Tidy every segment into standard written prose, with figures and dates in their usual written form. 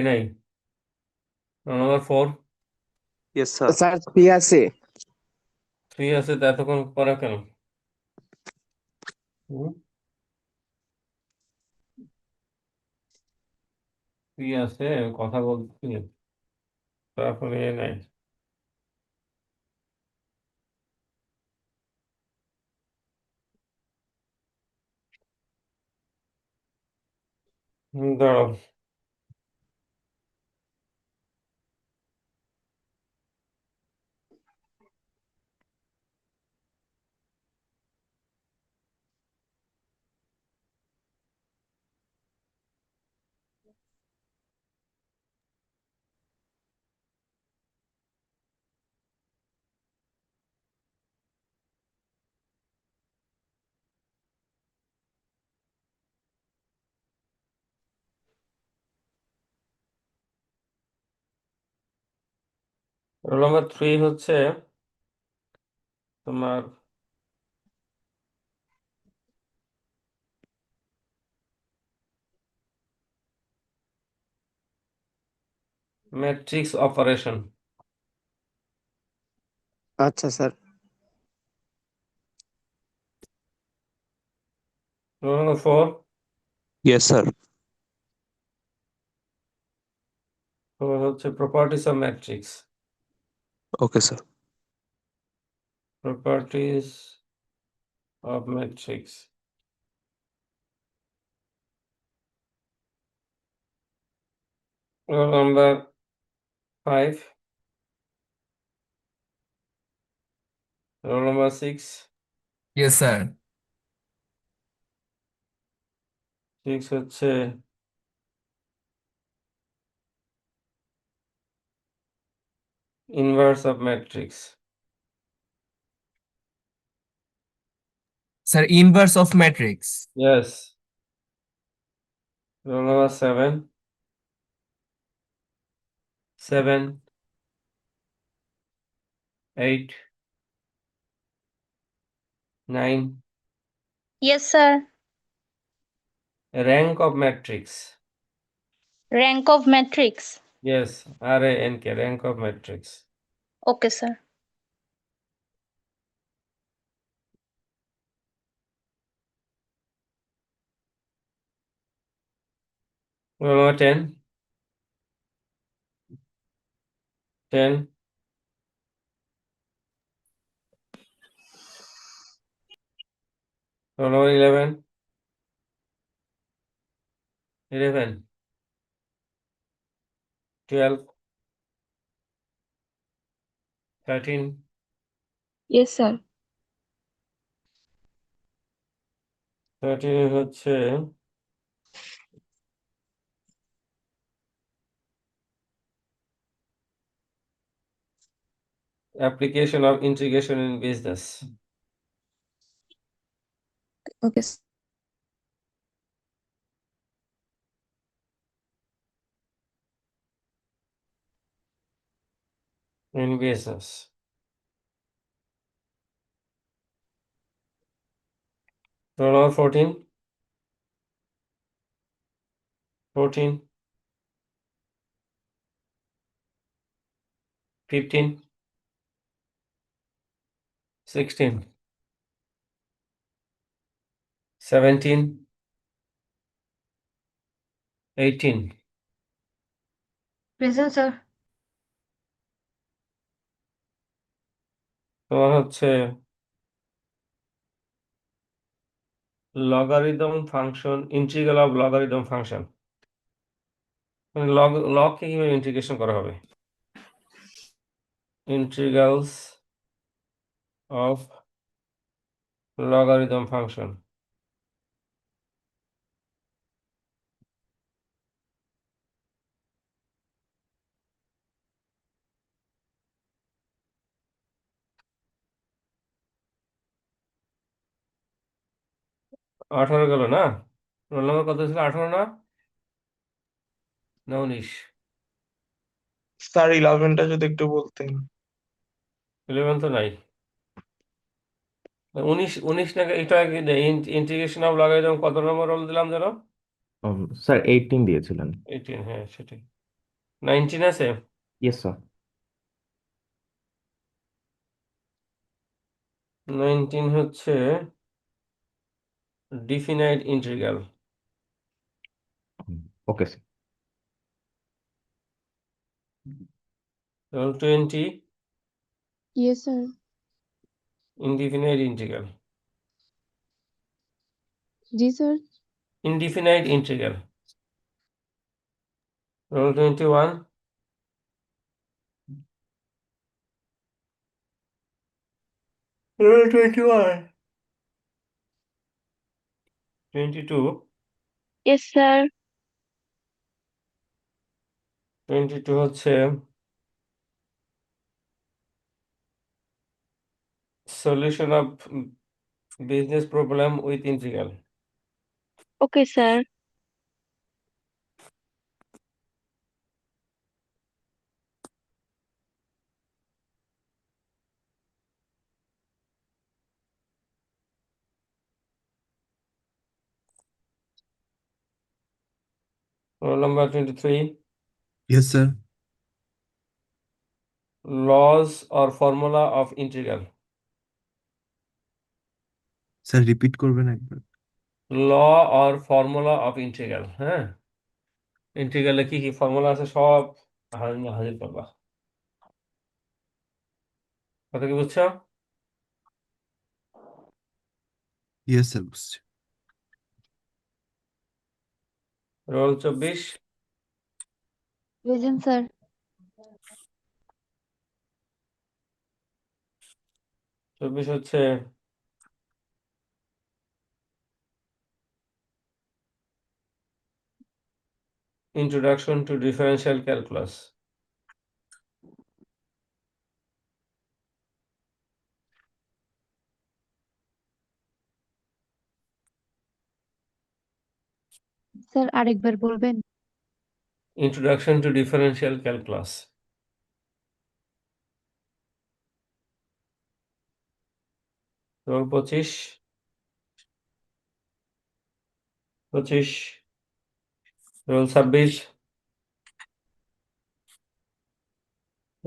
নাই। Number 4। Yes sir. Sir free আছে। 3 আছে তো এতক্ষণ করা কেন? হুম? 3 আছে, কথা বলছি, তারপরে নাই। দাঁড়াও। রোল নাম্বার 3 হচ্ছে তোমার ম্যাট্রিক্স অপারেশন। আচ্ছা sir. Roll number 4 yes sir. হচ্ছে properties of matrix. Okay sir. Properties of matrix. Roll number 5, roll number 6। Yes sir. 6 হচ্ছে inverse of matrix. Sir inverse of matrix. Yes. Roll number 7, 7, 8, 9। Yes, sir. Rank of matrix. Rank of matrix. Yes, RANK, rank of matrix. Okay, sir. Roll number 10, 10, roll number 11, 11, 12, 13, Yes, sir. 13 হচ্ছে application of integration in business. Okay. In business. Roll number 14, 14, 15, 16, 17, 18। Present, sir. তোমার হচ্ছে logarithm function, integral of logarithm function. লগকে কিভাবে integration করা হবে? Integrals of logarithm function. আঠারো গেল না? রোল নাম্বার কত ছিল? 18 না? না 19? স্যার 11টা যদি একটু বলতেন। 11 তো নাই। 19, 19 না? এটা ইন্টিগ্রেশন অফ লগারিদম কত নম্বর রোল দিলাম যেন? স্যার 18 দিয়েছিলেন। 18, হ্যাঁ সেটাই। 19 আছে? Yes, sir. 19 হচ্ছে definite integral. Okay, sir. Roll 20 Yes, sir. indefinite integral. जी sir. Indefinite integral. Roll 21 roll 21 22 Yes, sir. 22 হচ্ছে solution of business problem with integral. Okay, sir. Roll number 23 Yes, sir. laws or formula of integral. Sir, repeat করবেন একবার। law or formula of integral, হ্যাঁ ইন্টিগ্রালে কি কি formula আছে সব হাজির করবা। কথা কি বুঝছো? Yes, sir, বুঝছি। Roll 24 Present, sir. 24 হচ্ছে introduction to differential calculus. Sir, আরেকবার বলবেন? Introduction to differential calculus. Roll 25 roll 26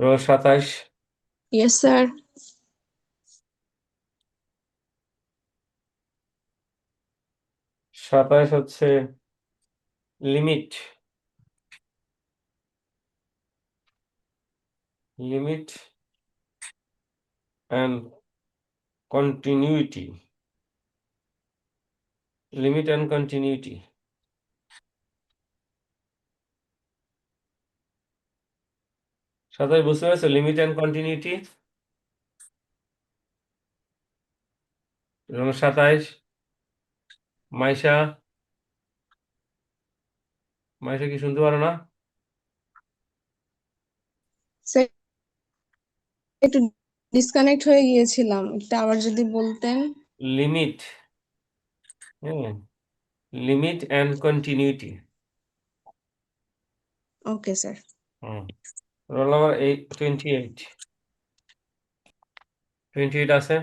roll 27 Yes, sir. 27 হচ্ছে limit and continuity. Limit and continuity. সাথে বুঝতে পারছো limit and continuity? 27 Maisha Maisha কি শুনতে পারো না? স্যার একটু ডিসকানেক্ট হয়ে গিয়েছিলাম, এটা আবার যদি বলতেন। লিমিট, হ্যাঁ limit and continuity. Okay sir. Roll number 28 আছে?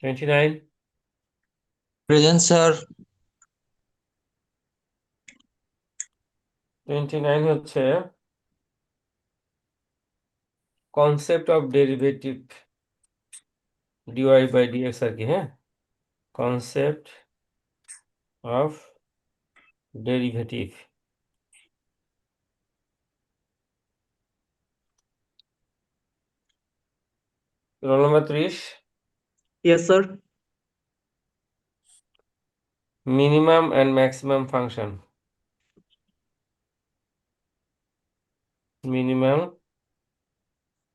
29 Present, sir. 29 হচ্ছে concept of derivative dy by dx আর কি, হ্যাঁ concept of derivative. Roll number 30 Yes, sir. Minimum and maximum function. Minimum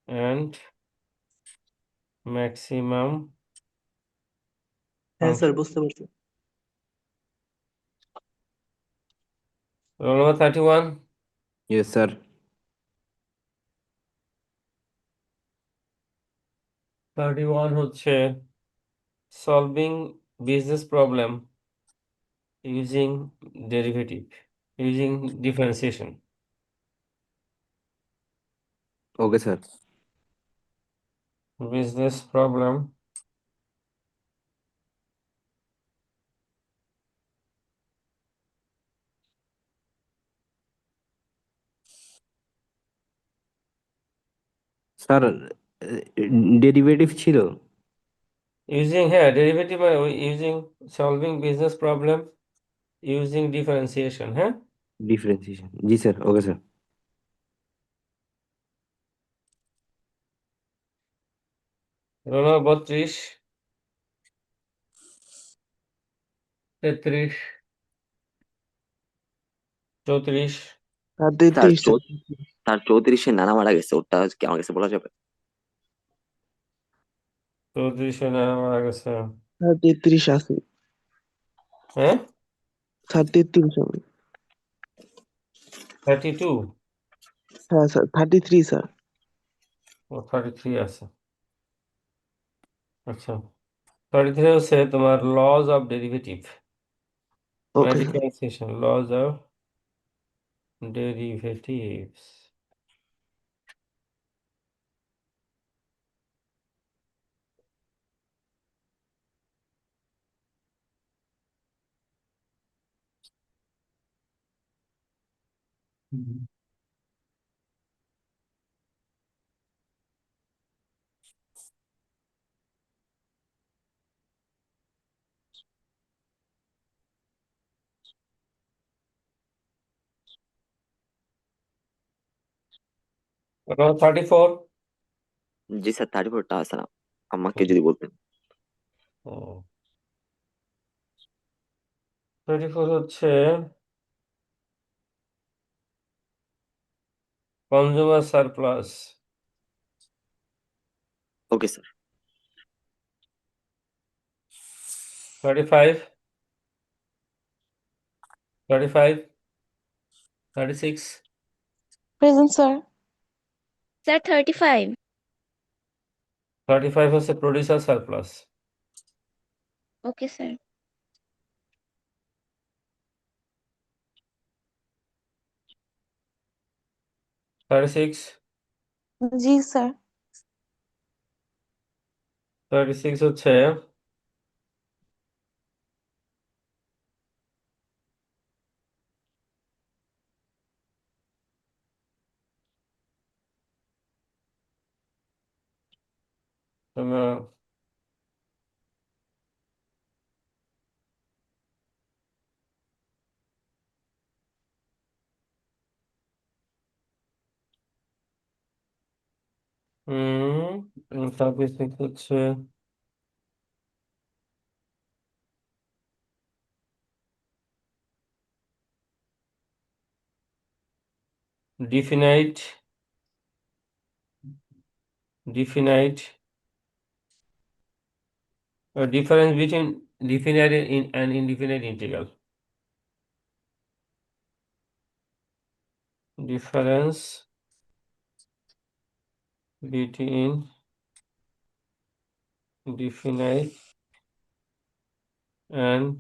and maximum হ্যাঁ স্যার, ফাংশন। বুঝতে পারছি। Roll number 31 Yes, sir. 31 হচ্ছে solving business problem using derivative using differentiation. Okay, sir. Business problem sir derivative ছিল using হ্যাঁ derivative মানে using solving business problem using differentiation হ্যাঁ differentiation জি sir okay sir roll number 32 33 34 sir sir 33 তার 34-এ নানা মারা গেছে, ওটা কি আমার কাছে বলা যাবে? 34 মারা গেছে স্যার 33 আছে হ্যাঁ স্যার 33 হবে 32 হ্যাঁ স্যার 33 স্যার ও 33 আছে আচ্ছা 33 হচ্ছে তোমার লজ অফ ডেরিভেটিভ মানে okay sir differentiation laws of derivatives roll 34 জি স্যার, 34টা আছে না, আমাকে যদি বলতেন। 34 হচ্ছে consumer surplus okay sir. 35 35 36 present sir. Sir 35 35 হচ্ছে প্রডিউসার সারপ্লাস ওকে স্যার 36 জি স্যার। 36 হচ্ছে তোমার হুম 36 হচ্ছে definite definite difference between definite and indefinite integral difference between definite and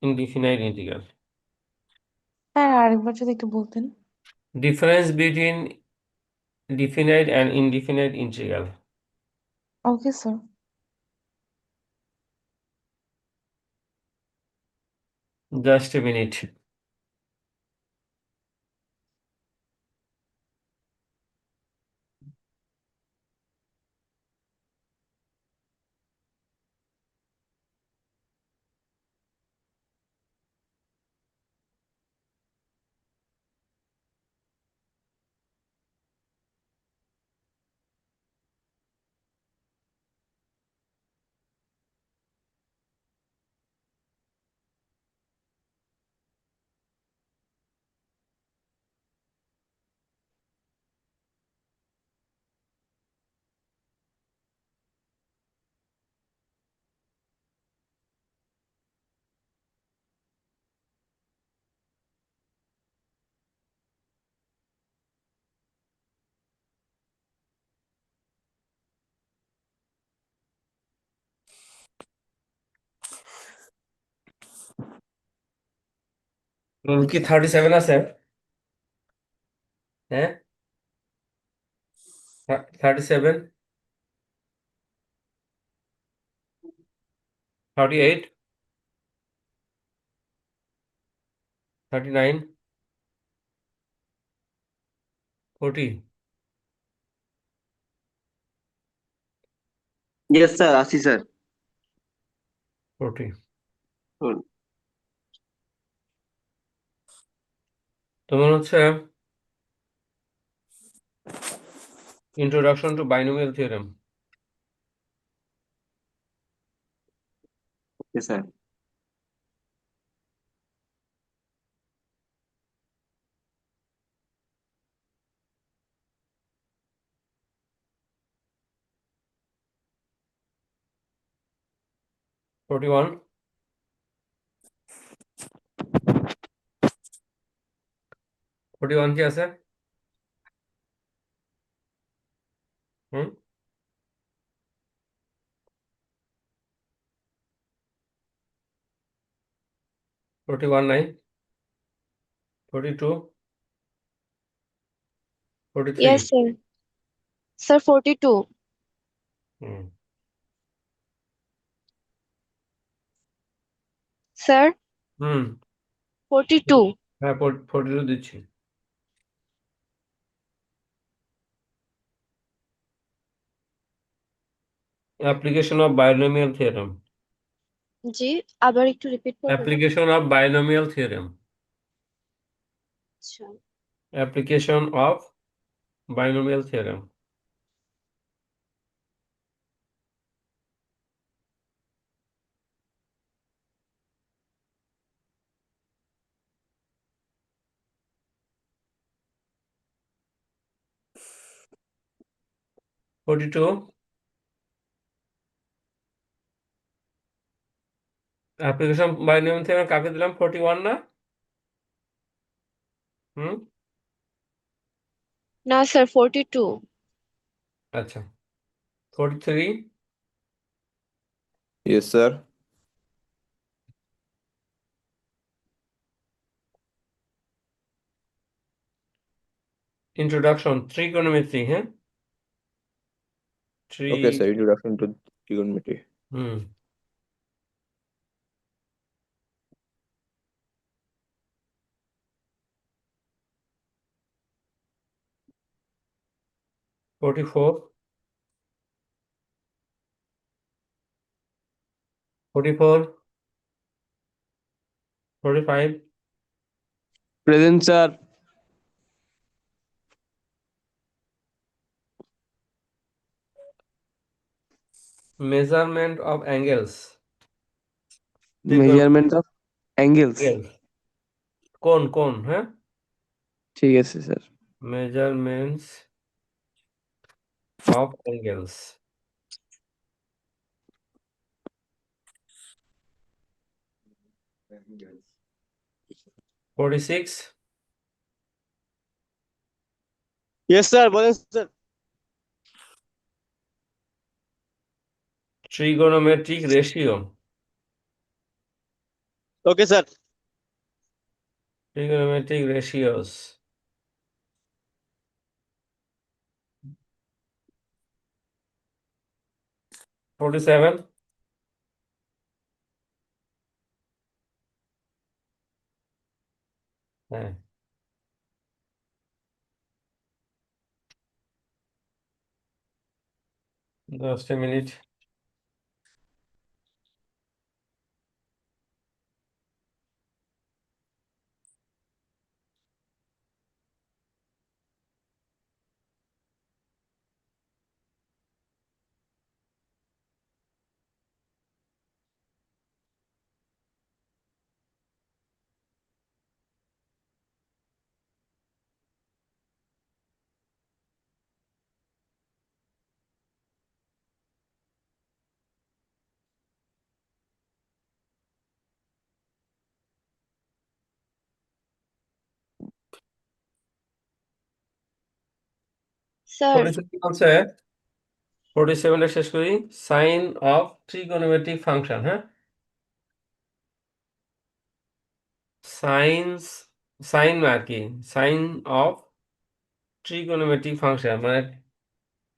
indefinite integral sir আরেকবার যদি একটু বলতেন। difference between definite and indefinite integral okay sir. just a minute rule কি 37 আছে হ্যাঁ 37 38 39 40 ইয়েস স্যার আশি স্যার 40। তোমার হচ্ছে introduction to binomial theorem. Okay sir 41। 41 কি আছে? হুম 41 নাই? 42, 43। Yes, sir. Sir, 42. হুম Sir, হুম 42. হ্যাঁ 42 দিচ্ছি। Application of binomial theorem. জি, আবার একটু রিপিট করবেন? Application of binomial theorem. আচ্ছা। Application of binomial theorem. Forty two. Application binomial theorem কাকে দিলাম? 41 না? হুম না স্যার, 42. আচ্ছা 43। Yes, sir. Introduction trigonometry. হ্যাঁ ট্রি Okay, sir. Introduction to trigonometry. হুম 44, 44, 45। Present sir measurement of angles. Measurement of angles কোন কোন? হ্যাঁ ঠিক আছে sir measurements of angles. 46। Yes sir বলেন sir trigonometric ratio. Okay sir trigonometric ratios. 47। হ্যাঁ 10 মিনিট। স্যার 47 আছে। 47 শেষ করি। Sine of trigonometric function. হ্যাঁ সাইন্স সাইন আর কি সাইন অফ ট্রিগোনোমেট্রিক ফাংশন মানে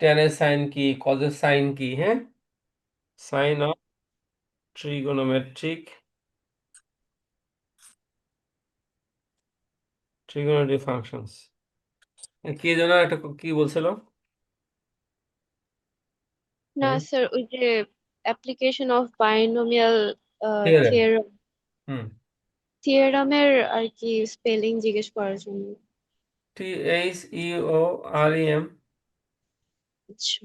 টেনের সাইন কি কজের সাইন কি। হ্যাঁ sine of trigonometric trigonometric functions. কি যেন একটা কি বলছিল? না হুম স্যার, ওই যে application of binomial theorem. Theorem হুম থিওরামের আর কি স্পেলিং জিজ্ঞেস করার জন্য। THEOREM, আচ্ছা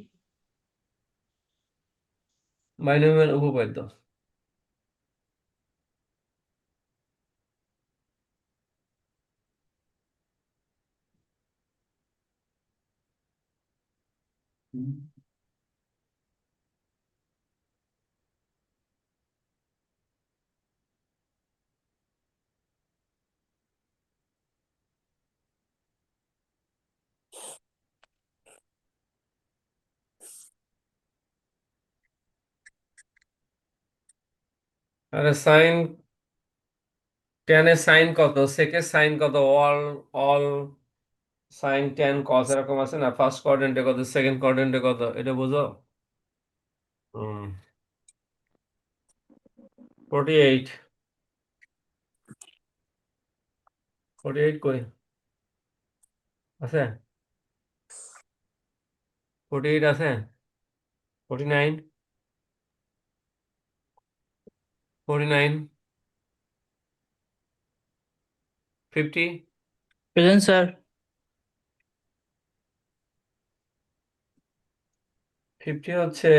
বাইনোমিয়াল উপপাদ্য। আরে সাইন, টেনের সাইন কত, সেকের সাইন কত, অল অল সাইন টেন কস এরকম আছে না, ফার্স্ট কোয়াড্রেন্টে কত, সেকেন্ড কোয়াড্রেন্টে কত, এটা বুঝো। 48, 48 কই আছে, 48 আছে, 49, 49, 50, প্রেজেন্ট স্যার। 50 হচ্ছে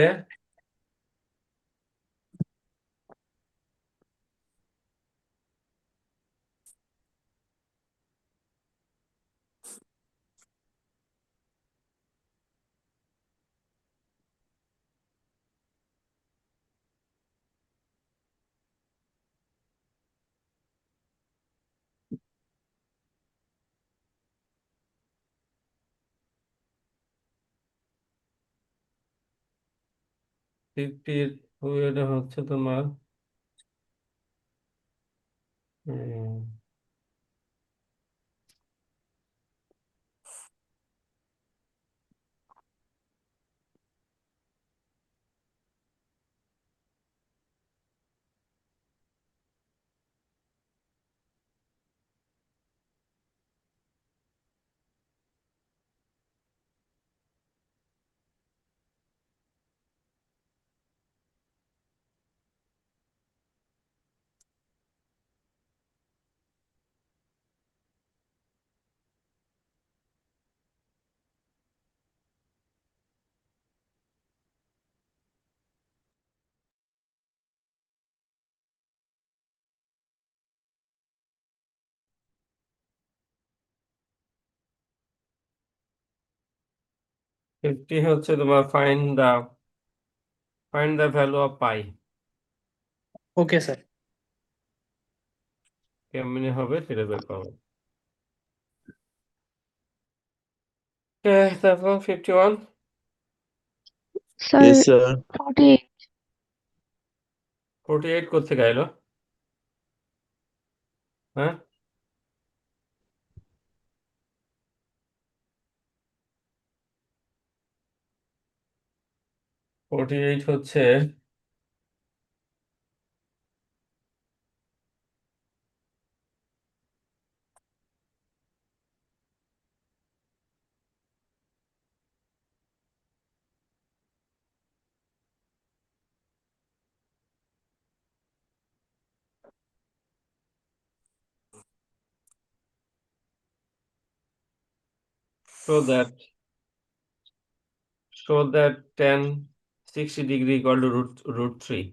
ফিফটির, এটা হচ্ছে তোমার 50 হচ্ছে তোমার find the value of pi. Okay sir. কেমনে হবে সেটা বের করো। তারপর 51, স্যার, Yes, sir. 48। 48 কোথেকে এলো? হ্যাঁ, 48 হচ্ছে show that tan 60 degree equal to root 3,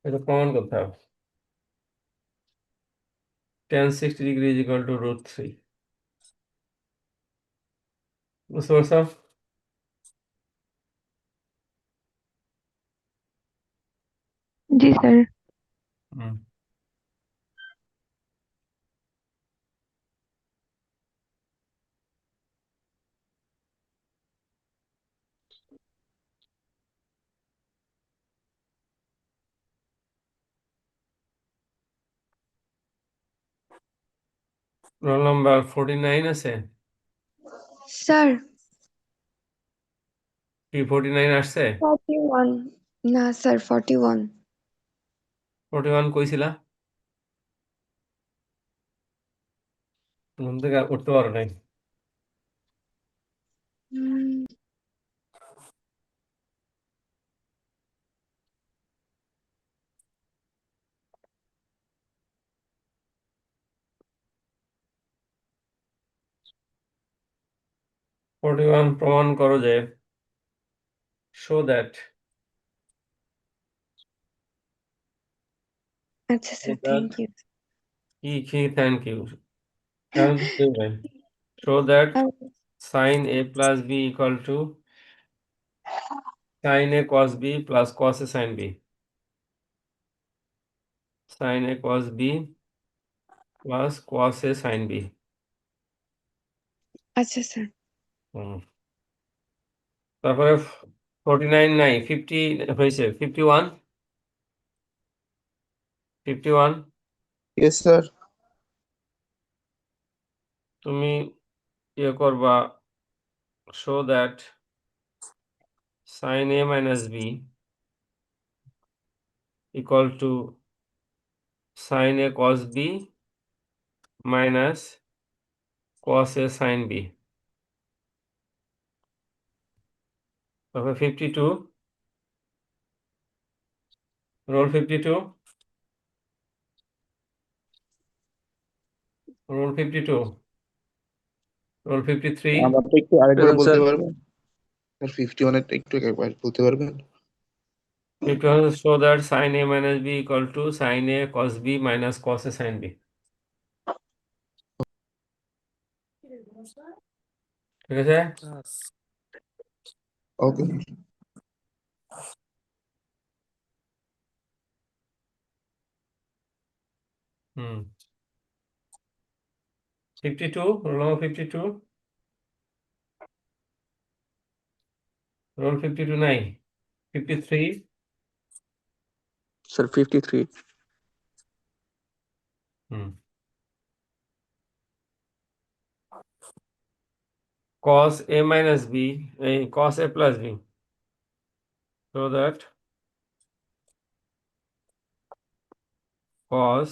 এটা প্রমাণ করতে হবে। tan 60 degree is equal to root 3, বুঝতে পারছো? জি স্যার। হুম রোল নাম্বার 49 আছে স্যার, কি? 49 আসছে? 41। না স্যার, 41। 41 কইছিলা? ঘুম থেকে আর উঠতে পারো নাই। 41 প্রমাণ করো যে শো দ্যাট আচ্ছা স্যার থ্যাংক ইউ কি thank you show that sin a plus b equal to sin a cos b plus cos a sin b, sin a cos b plus cos a sin b. আচ্ছা sir হুম। তারপরে 49 নাই 50 হয়েছে 51 51 Yes, sir. তুমি ইয়ে করবা show that sin a minus b equal to sin a cos b minus cos a sin b. তারপরে 52 roll 52 roll 52 roll 53 আমারটা একটু আরেকবার Present, বলতে sir. পারবেন? স্যার 51 এরটা একটু একবার বলতে পারবেন? 51 show that sin a minus b equal to sin a cos b minus cos a sin b. ঠিক আছে ওকে। হুম 52 roll number 52 roll 52 নাই 53 sir 53 hmm cos a minus b cos a plus b so that cos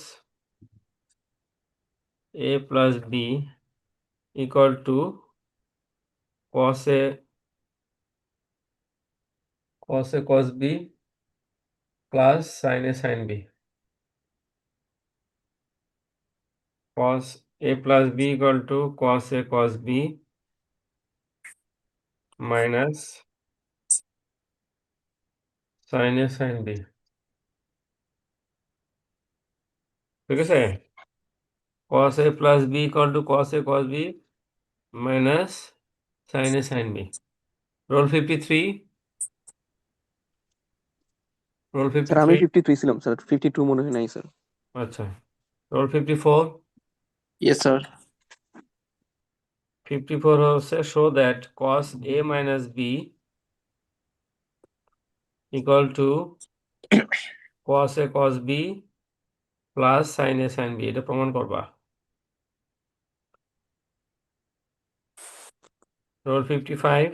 a plus b equal to cos a cos b plus sin a sin b. Cos a plus b equal to cos a cos b minus sin a sin b. ঠিক আছে cos a plus b equal to cos a cos b minus sin a sin b. Roll 53 roll sir আমি 53 53 ছিলাম sir 52 মনে হয় নাই sir আচ্ছা roll 54 Yes, sir. 54 হচ্ছে show that cos a minus b equal to cos a cos b plus sin a sin b এটা প্রমাণ করবা roll 55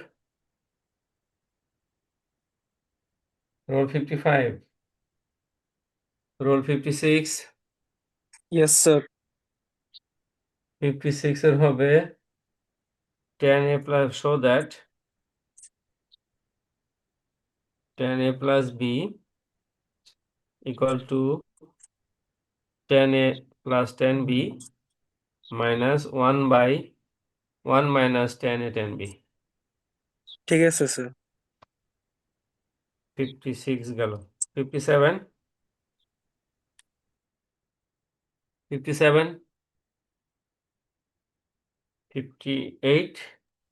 roll 55 roll 56 yes sir 56 এর হবে tan a plus show that tan a plus b equal to tan a plus tan b minus 1 by 1 minus tan a tan b. ঠিক আছে sir 56 গেল 57 57 58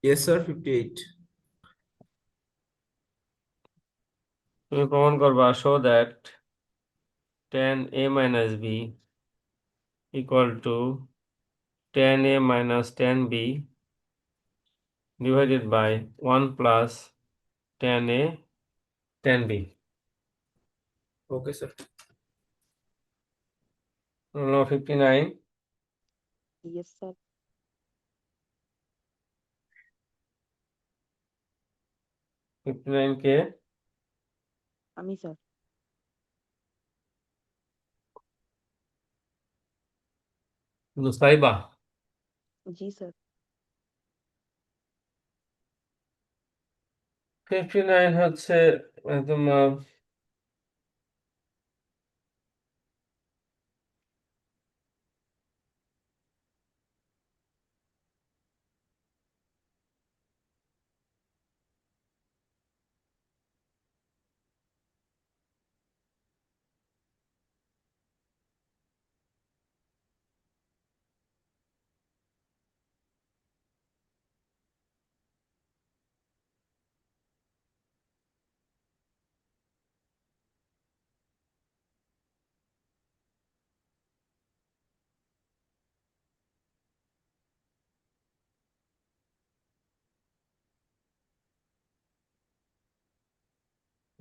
Yes, sir. 58. তুমি প্রমাণ করবা show that tan a minus b equal to tan a minus tan b divided by 1 plus tan a tan b. Okay, sir. No 59 Yes, sir. 59 কে আমি sir Nusaiba জি sir 59 হচ্ছে তোমার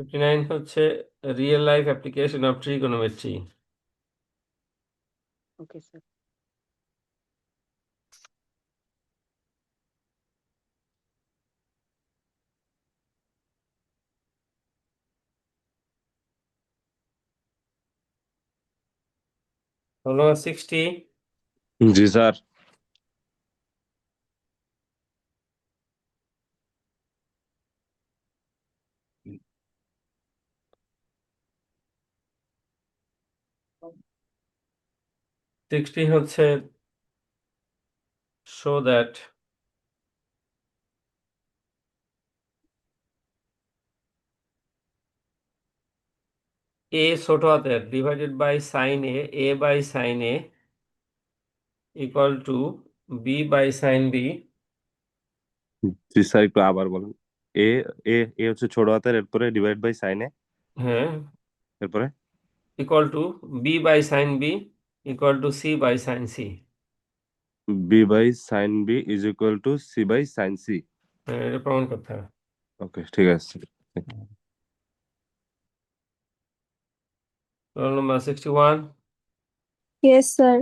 59 হচ্ছে real life application of trigonometry. Okay, sir. হলো 60। জি sir. হচ্ছে show that a ছোট হাতের divided by sine a by sine a equal to b by sine b। জি স্যার, একটু আবার বলেন। এ এ এ হচ্ছে ছোট হাতের, এরপরে ডিভাইড বাই সাইনে, হ্যাঁ, এরপরে equal to b by sine b equal to c by sine c। B by sine B is equal to C by sine C. হ্যাঁ, এটা প্রমাণ করতে হবে। ওকে, ঠিক আছে। Roll number 61। Yes, sir.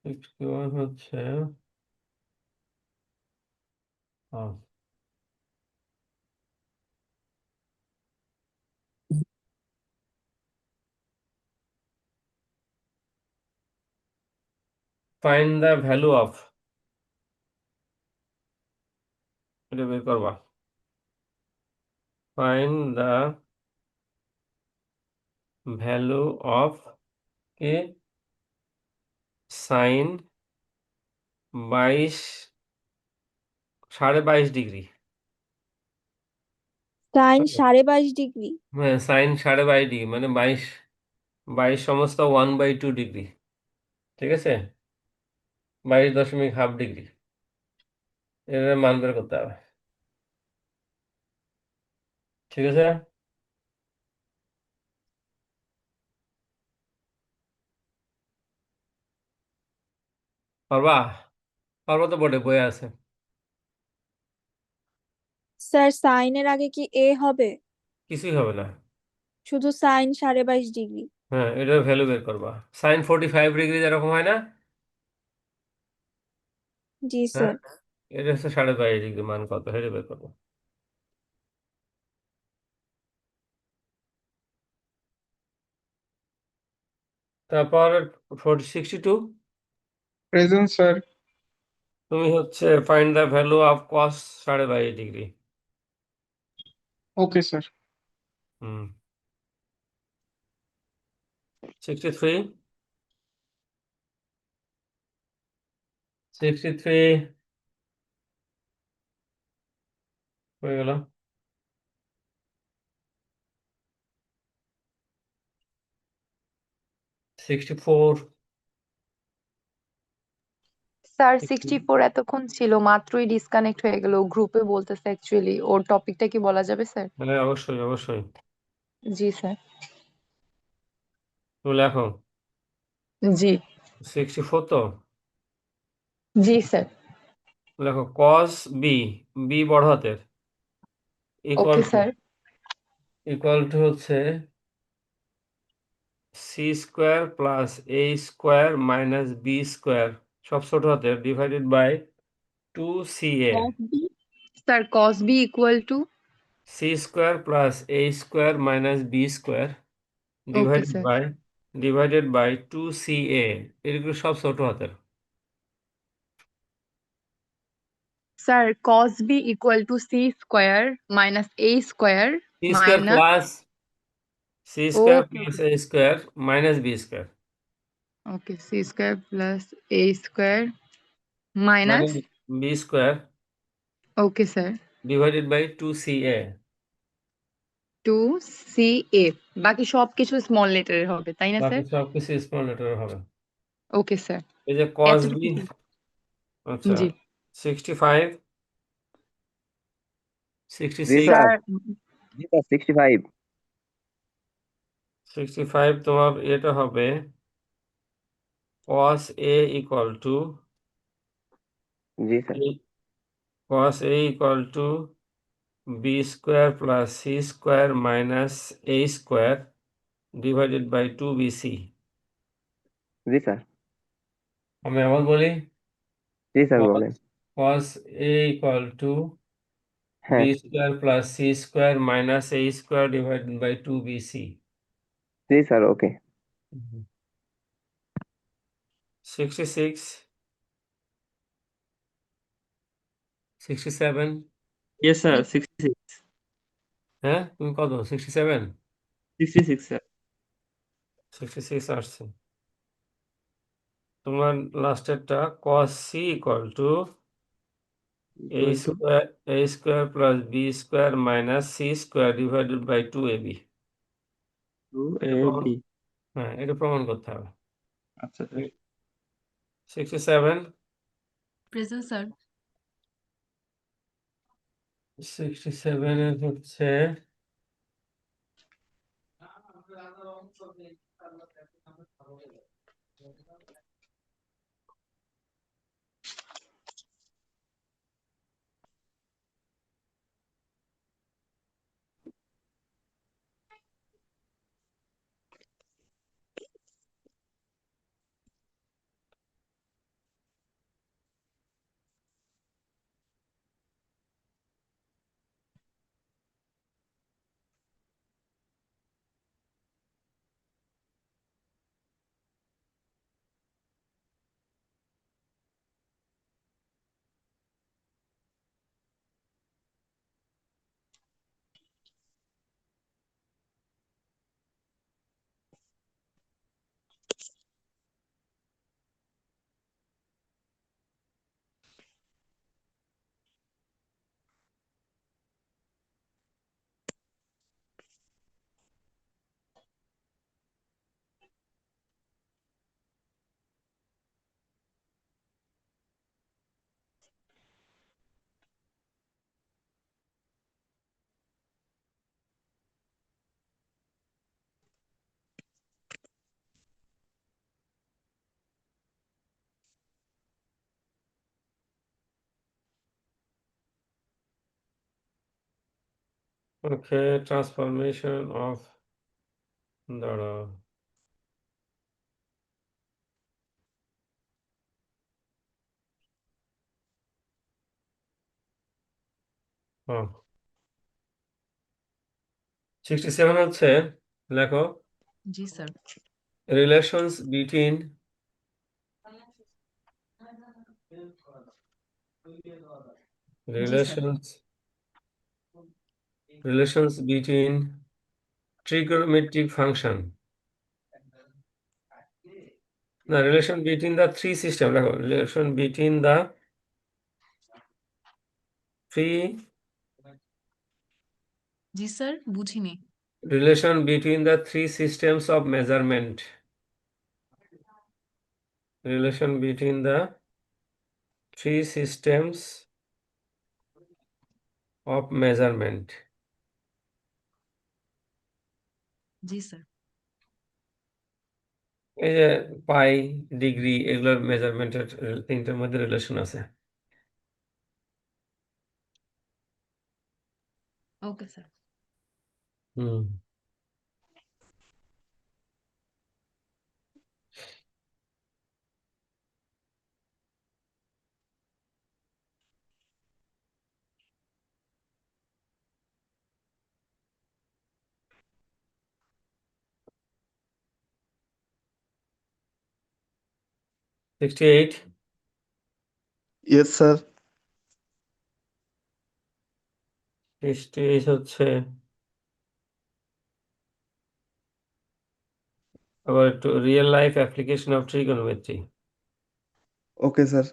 61 হচ্ছে ফাইন্ড দ্য ভ্যালু অফ, এটা বের করবা। ফাইন্ড দ্য ভ্যালু অফ কে সাইন 22.5 ডিগ্রি। Sin 22.5 degree. হ্যাঁ, সাইন 22.5 ডিগ্রি মানে 22 সমস্ত 1/2 ডিগ্রি। ঠিক আছে, 22.5 ডিগ্রি। এর মান বের করতে হবে। ঠিক আছে, পারবা? পারবা তো বটে, বই আছে। স্যার সাইন এর আগে কি এ হবে? কিছুই হবে না। শুধু সাইন 22.5 ডিগ্রি। হ্যাঁ, এটার ভ্যালু বের করবা। সাইন 45 ডিগ্রি যেরকম হয় না, জি হ্যাঁ, স্যার। এটা হচ্ছে 22.5 ডিগ্রি, মান কত সেটা বের করবো। তারপর 62 প্রেজেন্ট স্যার। তুমি হচ্ছে find the value of cos 22.5 degree. Okay sir. হুম, 63 হয়ে গেল। 64 স্যার 64 এতক্ষণ ছিল, মাত্রই ডিসকানেক্ট হয়ে গেল, গ্রুপে বলতেছে অ্যাকচুয়ালি। ওর টপিকটা কি বলা যাবে স্যার? হ্যাঁ, অবশ্যই অবশ্যই। জি স্যার। তুমি লেখো জি 64 তো জি স্যার। লেখো কস বি, বি বড় হাতের, ইকুয়াল ওকে টু স্যার। হচ্ছে C square plus A square minus B square সব ছোট হাতের divided by 2ca। Sir cos B equal to. C square plus A square minus B square okay divided sir. By 2ca। এগুলো সব ছোট হাতের। Sir cos B equal to C square minus A square C square minus. Plus okay okay A square minus B square okay. C square plus A square minus. Minus B square okay sir. Divided by 2ca। 2 CA। বাকি সবকিছু small লেটারে হবে, তাই না বাকি sir? সব কিছু small letter হবে। Okay sir. এই যে কস বি, এতটুকু। আচ্ছা, জি 65 জি 66 স্যার। স্যার। জি স্যার, 65। 65 তোমার এটা হবে cos a equal two G sir. cos A equal to B square plus C square minus A square divided by 2BC. G sir. আমি আবার বলি, জি স্যার cos বলেন। cos A equal to B হ্যাঁ square plus C square minus A square divided by 2BC. G sir okay. 66, 67, Yes, sir. 66. হ্যাঁ তুমি কত 67? 66, sir. 66 আসছে। তোমার লাস্টেরটা cos C equal to A Equal to square plus B square minus C square divided by 2AB. 2AB. হ্যাঁ, এটা প্রমাণ করতে হবে। আচ্ছা, স্যার। 67, প্রেজেন্ট স্যার 67 এর হচ্ছে okay, transformation of দাঁড়াও হ্যাঁ 67 হচ্ছে লেখো জি sir relations between relations between trigonometric function. The relation between the three system, relation between the three G sir বুঝিনি relation between the three systems of measurement. Relation between the three systems of measurement. G sir এই যে পাই degree এগুলোর মেজারমেন্টের তিনটার মধ্যে relation আছে। Okay sir হুম 68, yes sir. 68 হচ্ছে আবার একটু real life application of trigonometry. Okay sir.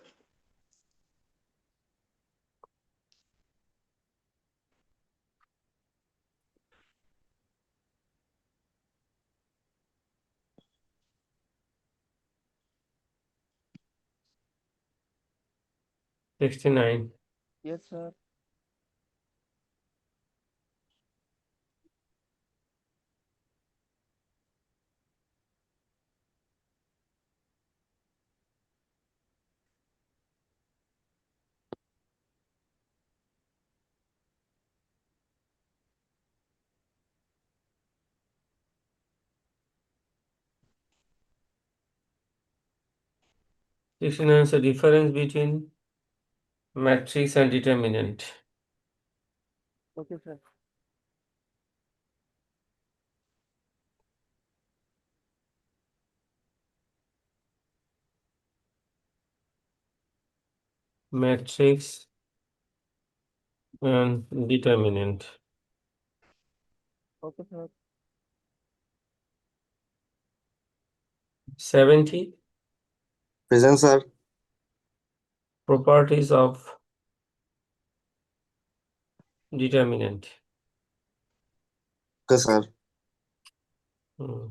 Sixty nine, yes sir. 69 is the difference between matrix and determinant. Okay, sir. Matrix and determinant. Okay, sir. 70 Present, sir. properties of determinant. Okay, sir. Hmm.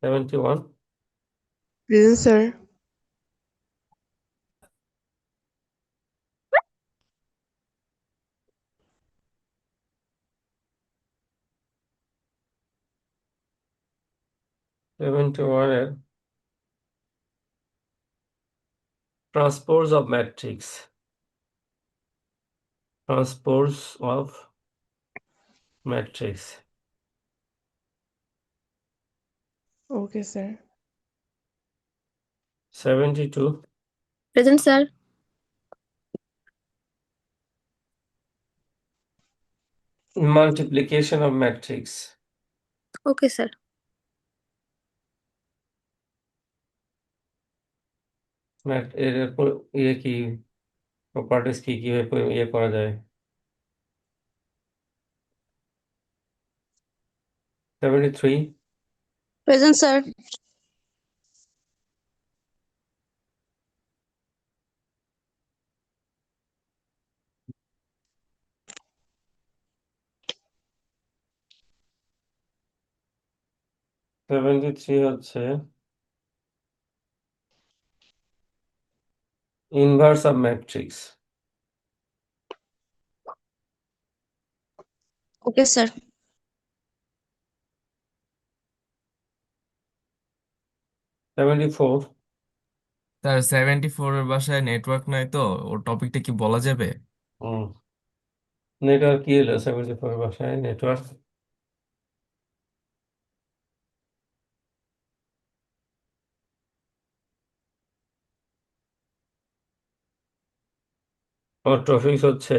71 Present, sir. এর transpose of matrix. Transpose of matrix. Okay, sir. 72 Present, sir. multiplication of matrix. Okay, sir. এর ইয়ে কি properties কি কিভাবে ইয়ে করা যায়? 73 Present, sir. হচ্ছে inverse of matrix. Okay, sir. 74 sir 74 এর বাসায় নেটওয়ার্ক নাই তো ওর টপিকটা কি বলা যাবে? নেটওয়ার্ক কি হলো 74 ভাষায় নেটওয়ার্ক? ওর টপিক হচ্ছে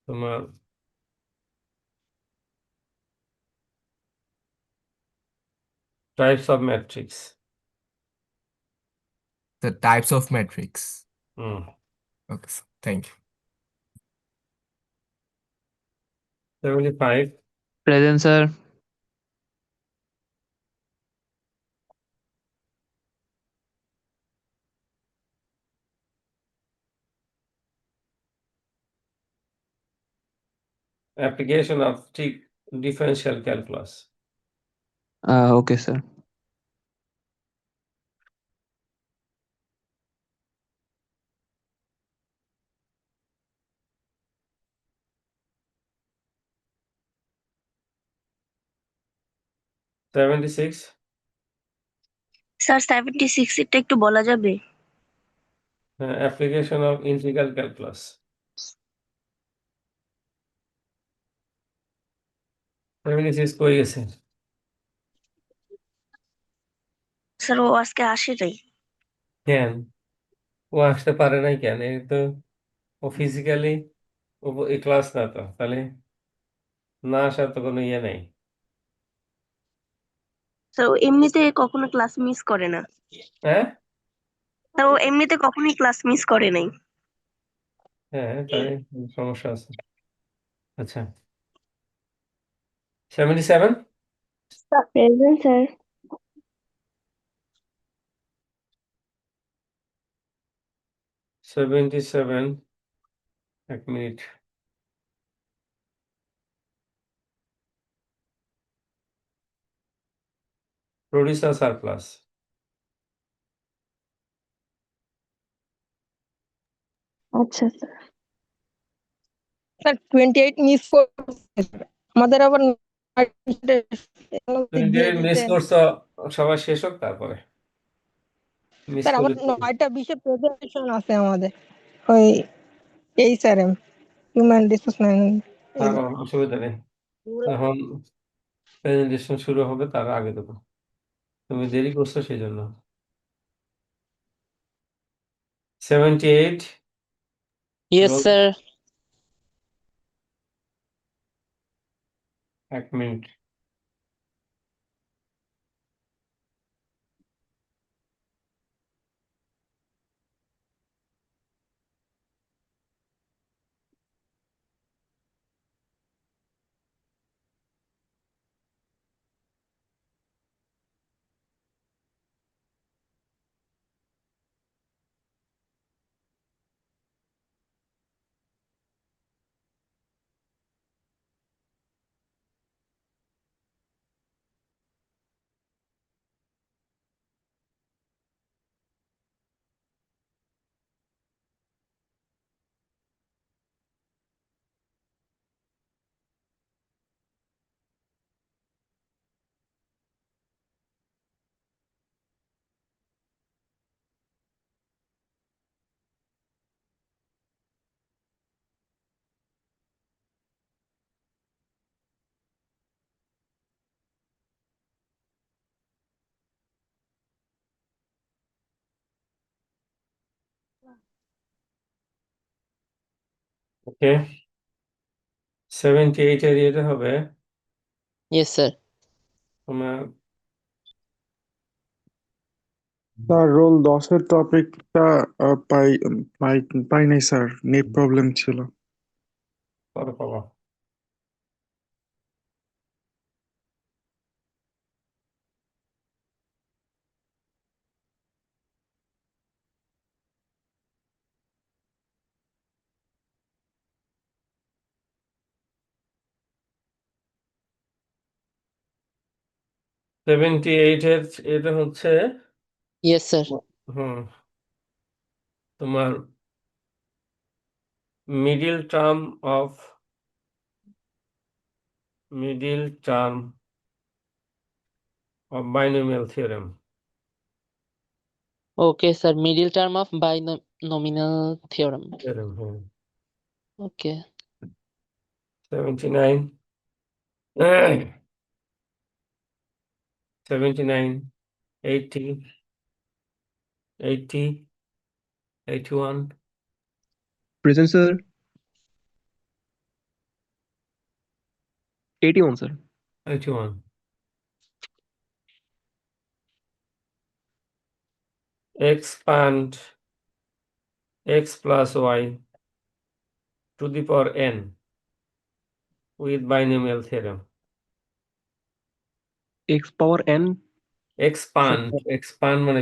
তোমার types of matrix. The types of matrix. Hmm Okay, sir. Thank you. 75 Present, sir. application of differential calculus. Okay, sir. Sir 76 sir 76 এটা একটু বলা যাবে? application of integral calculus. 76 কই গেছে? স্যার ও আজকে আসে নাই। কেন ও আসতে পারে নাই কেন? এই তো ও ফিজিক্যালি এই ক্লাস না, তো তাহলে না আসার তো কোনো ইয়ে নেই। স্যার ও এমনিতে কখনো ক্লাস মিস করে না। হ্যাঁ স্যার ও এমনিতে কখনোই ক্লাস মিস করে নাই। হ্যাঁ তাহলে সমস্যা আছে। আচ্ছা 77 প্রেজেন্ট, স্যার। 77 এক মিনিট। Producer surplus. আচ্ছা স্যার। স্যার 28 মিস করছে আমাদের আবার 28 মিস করছো, সবার শেষ হোক তারপরে মিস স্যার করে আমার 9টা 20 প্রেজেন্টেশন আছে আমাদের ওই HRM হিউম্যান রিসোর্স ম্যানেজমেন্ট। থাকো, অসুবিধা নেই। এখন প্রেজেন্টেশন শুরু হবে তার আগে দেবো, তুমি দেরি করছো সেই জন্য। 78 Yes, রোল, sir. 1 মিনিট। ওকে, 78 এর এটা হবে Yes, sir. তোমার স্যার রোল 10-এর টপিকটা পাই নাই স্যার, নেট প্রবলেম ছিল। পরে পাবা। সেভেন্টি এইটের এটা হচ্ছে Yes, sir. হুম তোমার middle term of binomial theorem. Okay, sir. Middle term of binomial theorem. Hmm. Okay. 79 79 80 80 81 Present, sir. 81, sir. 81 expand x plus y to the power n with binomial theorem. X power n. expand মানে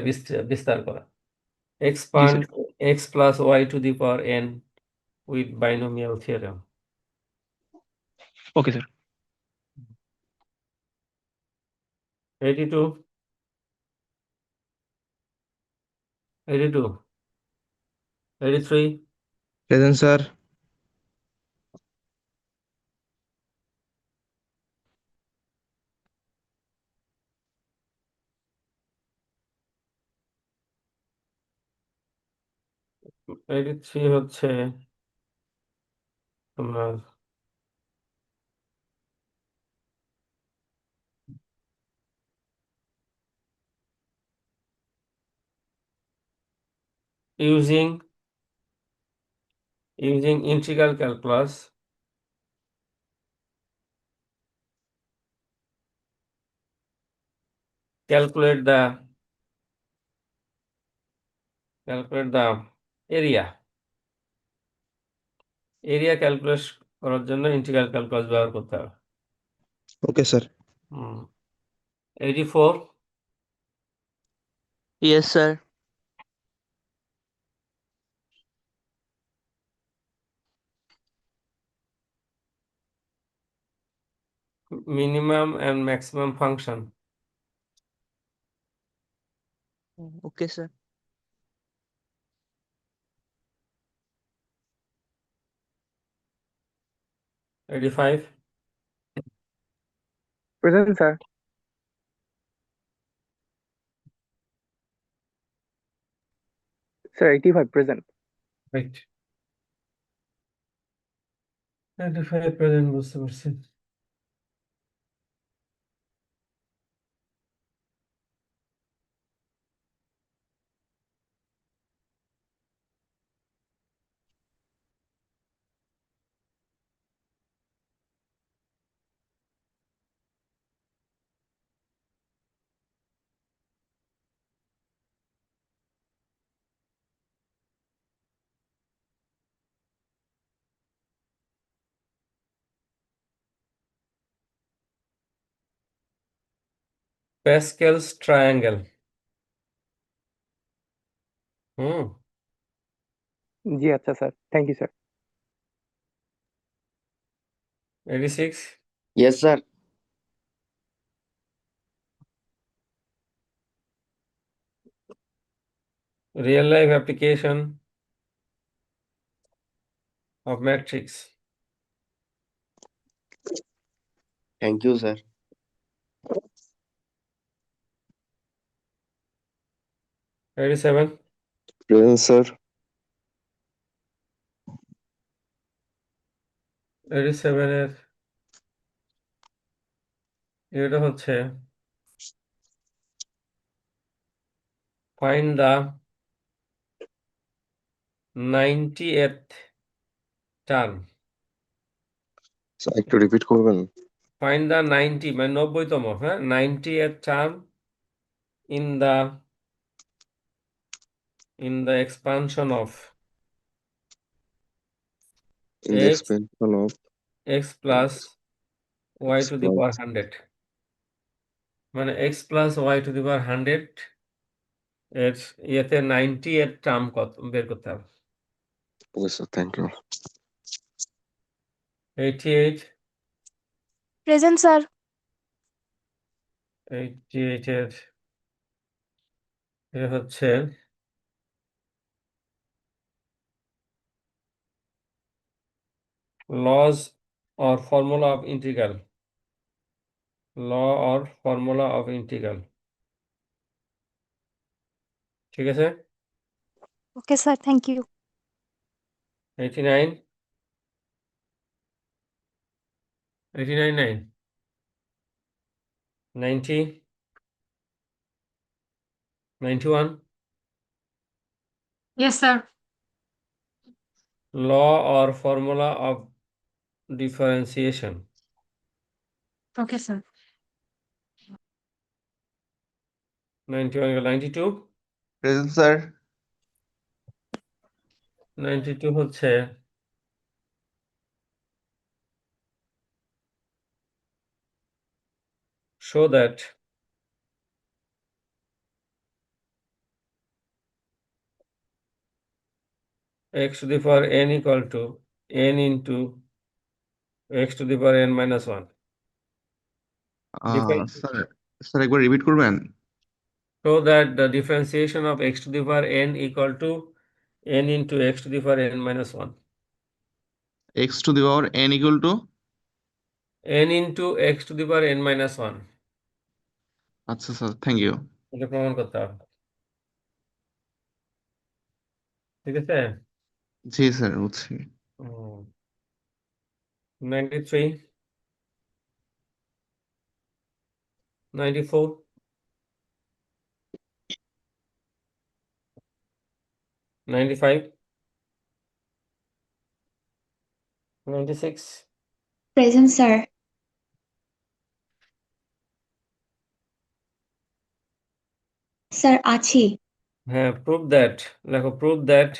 বিস্তার করা। Ji, expand sir. x plus y to the power n with binomial theorem. Okay, sir. 82 82 83 present sir. 83 হচ্ছে তোমার using integral calculus calculate the area calculate করার জন্য integral calculus ব্যবহার করতে হবে। Okay sir. 84 Yes, sir. minimum and maximum function. Okay, sir. 85 Present, sir. Sir, 85 present. right 85 present বুঝতে পারছি। Pascal's triangle. जी अच्छा sir, thank you sir. 86. Yes, sir. Real life application of matrix. Thank you, sir. 87. Present, sir. 87 এর এটা হচ্ছে find the 90th term. একটু repeat করবেন? Find the 90 মানে 90তম, হ্যাঁ, 90th term in the expansion of In the x expansion of x plus y x to the plus. power 100, মানে x plus y to the power 100 এর ইয়েতে 90th term কত বের করতে হবে। Okay, sir. Thank you. 88 present sir. 88 এর এ হচ্ছে laws or formula of integral. Law or formula of integral. ঠিক আছে? Okay sir, thank you. 89 9 90 91 yes sir. law or formula of differentiation. Okay sir. 91 92 present sir. 92 হচ্ছে show that x to the power n equal to n into x to the power n minus 1. Sir sir একবার repeat করবেন? Show that the differentiation of x to the power n equal to n into x to the power n minus 1. x to the power n equal to n into x to the power n minus 1. আচ্ছা sir, thank you. এটা প্রমাণ করতে হবে। ঠিক আছে? জি sir, বুঝছি। 93 94 95 96 present sir. Sir আছি। হ্যাঁ, prove that লেখো prove that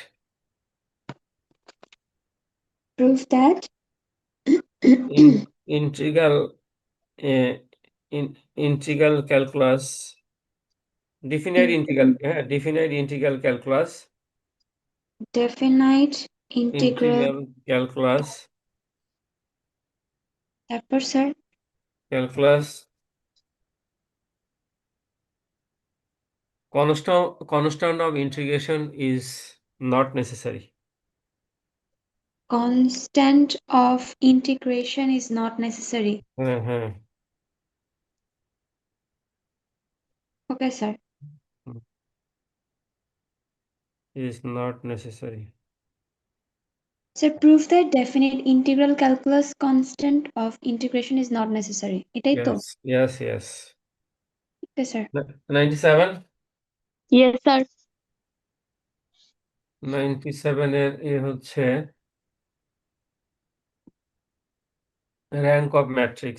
proof that integral integral calculus definite integral calculus definite integral. integral calculus তারপর sir constant of integration is not necessary. Constant of integration is not necessary. হ্যাঁ okay sir. is not necessary. Sir proof that definite integral calculus constant of integration is not necessary, এটাই তো? Yes. Okay sir. 97 yes sir. 97 এর হচ্ছে rank of matrix.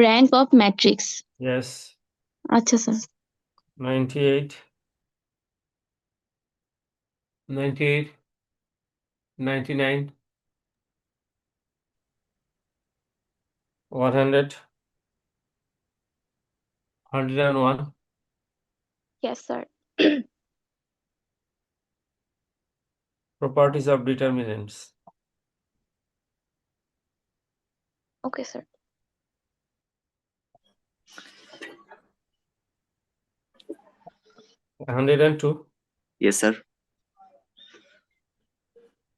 Rank of matrix. Yes. আচ্ছা sir. 98 99 100, 101. Yes, sir. Properties of determinants. Okay, sir. 102. Yes, sir.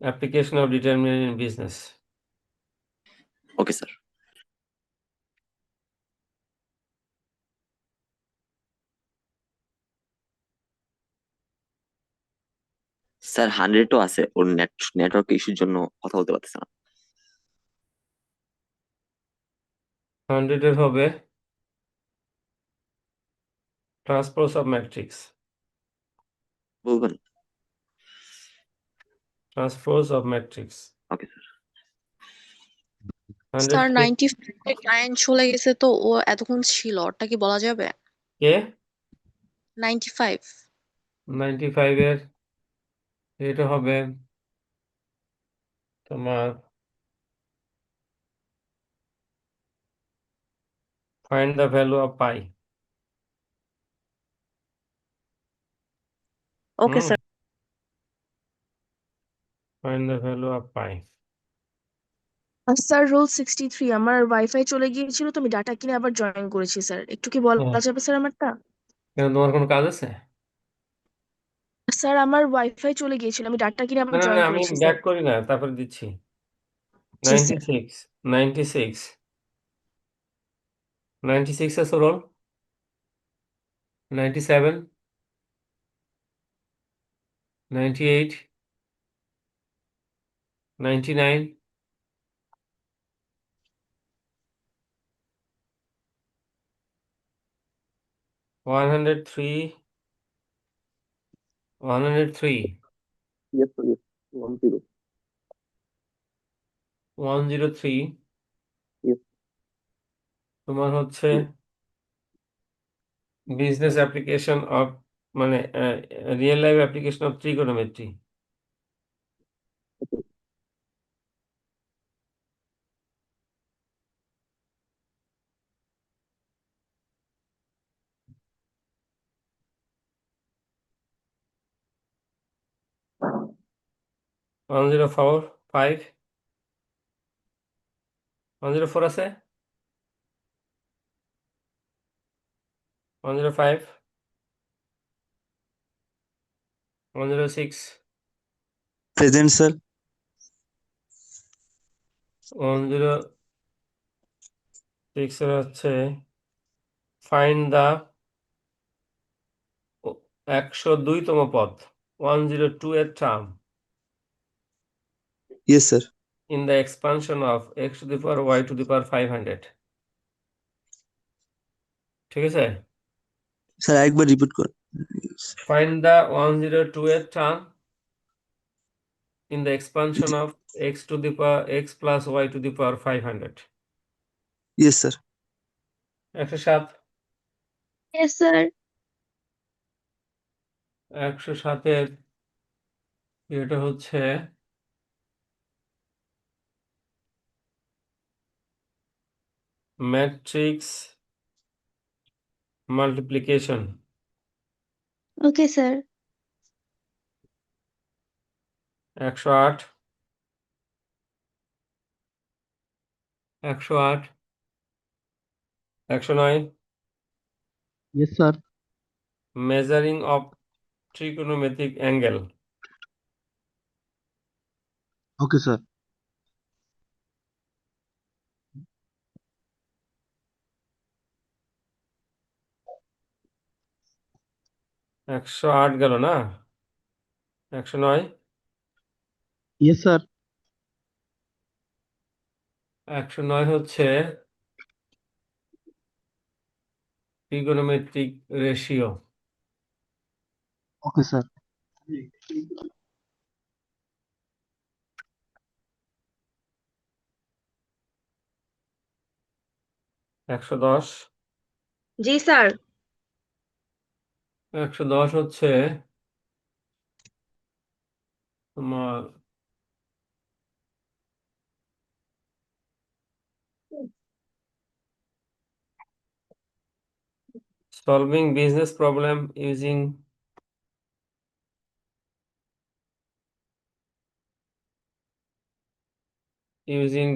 Application of determinant in business. Okay, sir. Sir 100ও আছে, ওর network ইস্যুর জন্য কথা বলতে পারতেছে না। 100 এর হবে ট্রান্সপোজ অফ ম্যাট্রিক্স। বলবেন? Transpose of matrix. Okay sir. Sir 103 95 client চলে গেছে তো ও এতক্ষণ ছিল, ওটা কি বলা যাবে? কে? 95 95 এর এটা হবে তোমার find the value of pi. Okay hmm sir. find the value of pi. Sir roll 63 আমার ওয়াইফাই চলে গিয়েছিল তো আমি ডাটা কিনে আবার জয়েন করেছি স্যার, একটু কি হ্যাঁ। বলা যাবে স্যার আমারটা? কেন তোমার কোনো কাজ আছে? স্যার আমার ওয়াইফাই চলে গিয়েছিল, আমি ডাটা কিনে না আবার না জয়েন না, আমি করেছি স্যার। ব্যাক করি না, তারপরে দিচ্ছি। জি স্যার। 96 96 96 আছে role. 97 98 99 103 103 Yes, sir. Yes. 10. 103 Yes. তোমার হচ্ছে Yes. বিজনেস অ্যাপ্লিকেশন অফ মানে real life application of trigonometry. Okay. One zero four five 104 আছে 105 106 প্রেজেন্ট স্যার। 106 এর হচ্ছে ফাইন্ড দা 102তম পদ 102 এর term yes sir. in the expansion of x to the power y to the power 500. ঠিক আছে? Sir একবার repeat কর। Find the 102 এর term in the expansion of x to the power x plus y to the power 500. Yes sir. 107 Yes, sir. 107 এর এটা হচ্ছে matrix multiplication. Okay, sir. 108 109 Yes, sir. measuring of trigonometric angle। Okay, sir. 108 গেল না? 109 Yes, sir. 109 হচ্ছে trigonometric ratio. Okay, sir. 110 জি sir. 110 হচ্ছে তোমার Solving business problem using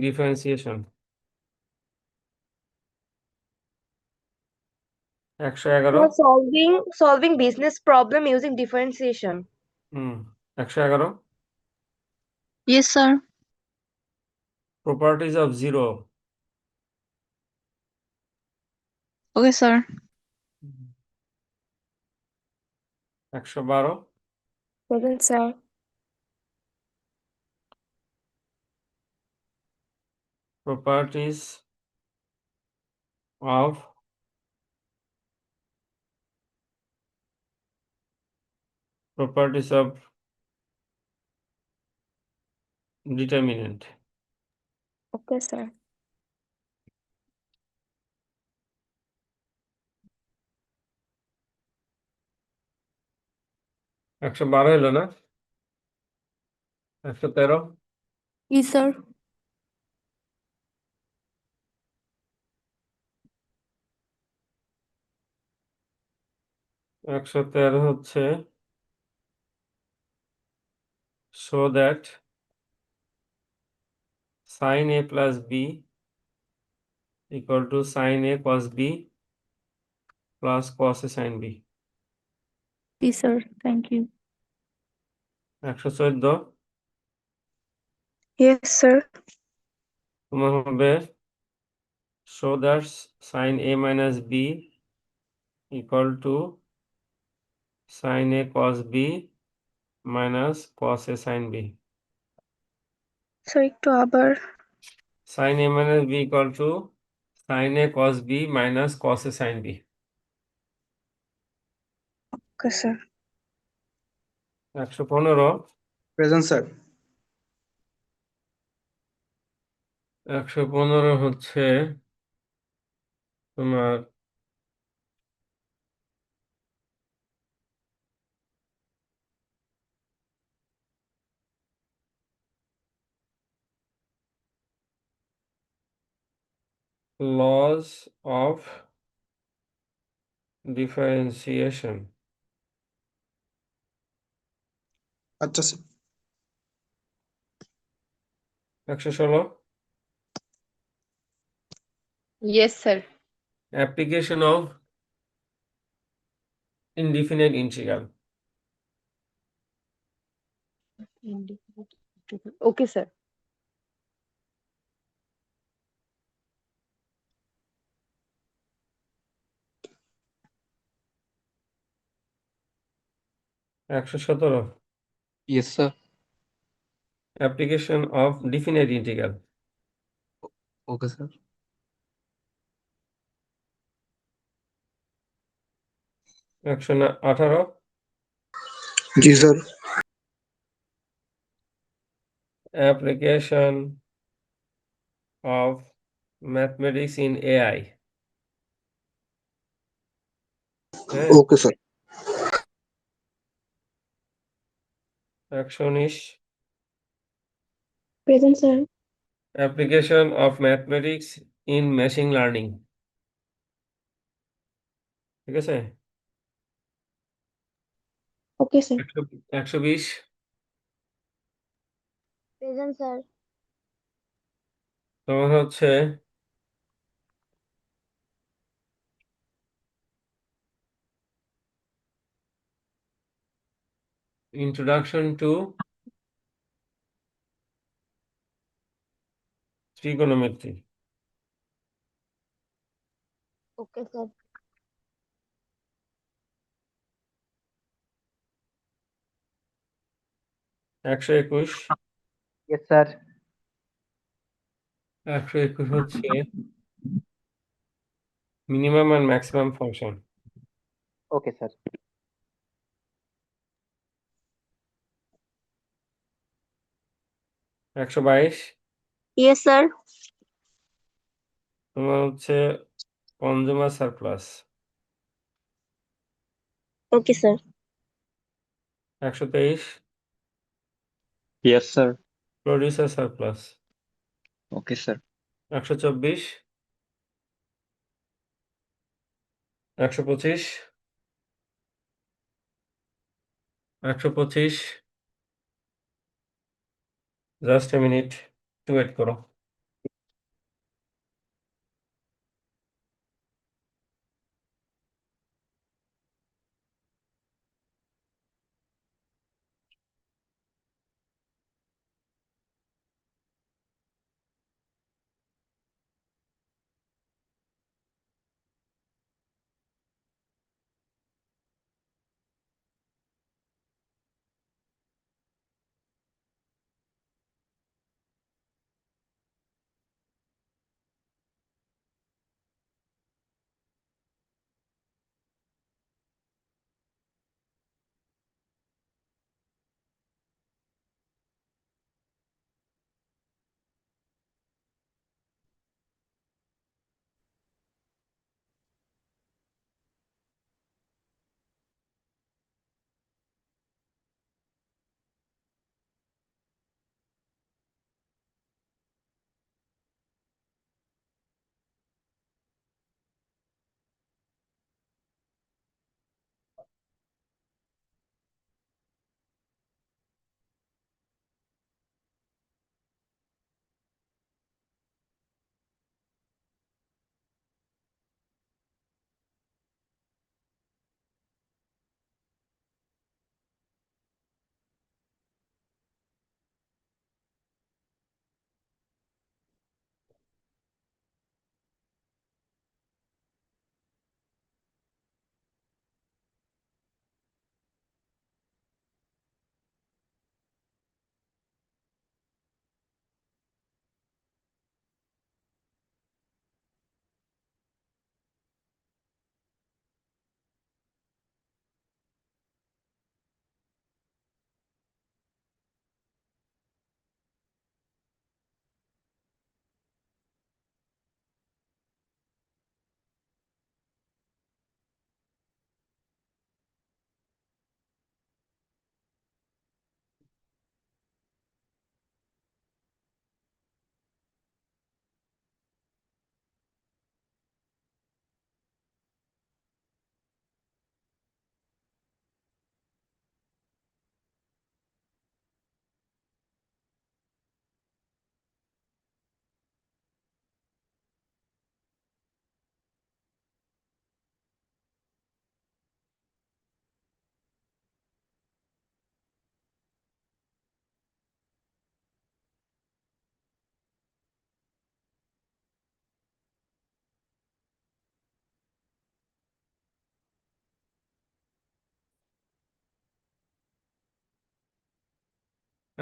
differentiation. 111 solving business problem using differentiation. 111 Yes, sir. properties of zero. Okay, sir. 112 Present, sir. properties of determinant. Okay, sir. একশো বারো হলো না 113 Yes, sir. 113 হচ্ছে show that sin a plus b equal to sin a cos b plus cos a sin b. Yes, sir. Thank you. 114 Yes, sir. তোমার হবে show that sin a minus b equal to sin a cos b minus cos a sin b. Sir, একটু আবার Sin a minus b equal to sin a cos b minus cos a sin b. Okay sir 115 Present, sir. 115 হচ্ছে তোমার laws of differentiation. আচ্ছা sir 116 Yes, sir. application of indefinite integral. Okay, sir. 117 Yes, sir. application of definite integral. Okay, sir. 118 G sir application of mathematics in AI. হ্যাঁ okay sir 119 Present, sir. application of mathematics in machine learning. ঠিক আছে Okay, sir. 120 Present, sir. তোমার হচ্ছে introduction to trigonometry. Okay, sir. 121 Yes, sir. 121 হচ্ছে minimum and maximum function. Okay, sir. 122 Yes, sir. তোমার হচ্ছে consumer surplus. Okay, sir. 123 Yes, sir. producer surplus. Okay, sir. 124 125, 125, just a minute, একটু wait করো।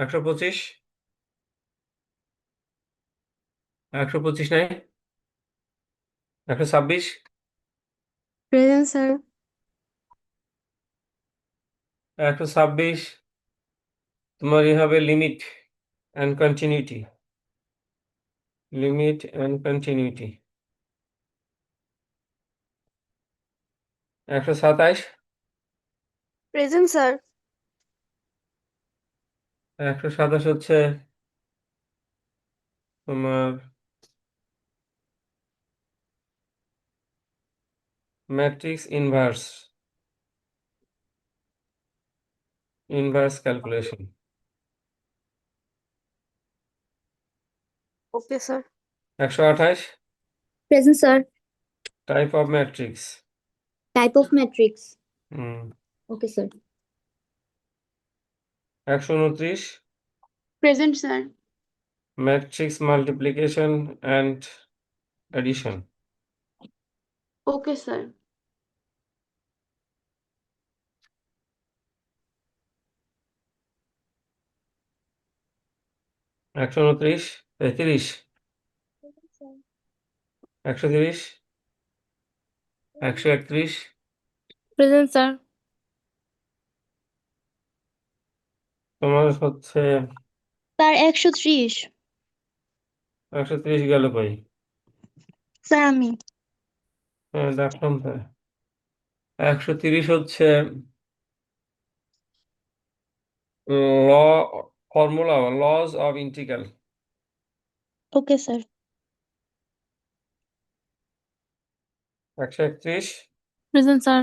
একশো পঁচিশ, 125 নাই, 126, প্রেজেন্ট স্যার 126, তোমার হবে limit and continuity, limit and continuity. 127, present sir 127 হচ্ছে তোমার matrix inverse, inverse calculation. Okay sir 128, present sir type of matrix. Type of matrix hmm. Okay sir 129, present sir matrix multiplication and addition. Okay sir 129, 30, 130, 131, present sir তোমার হচ্ছে sir 130 130 গেল কই? Sir আমি হ্যাঁ দেখলাম তো। 130 হচ্ছে law, formula laws of integral. Okay sir 131, present sir.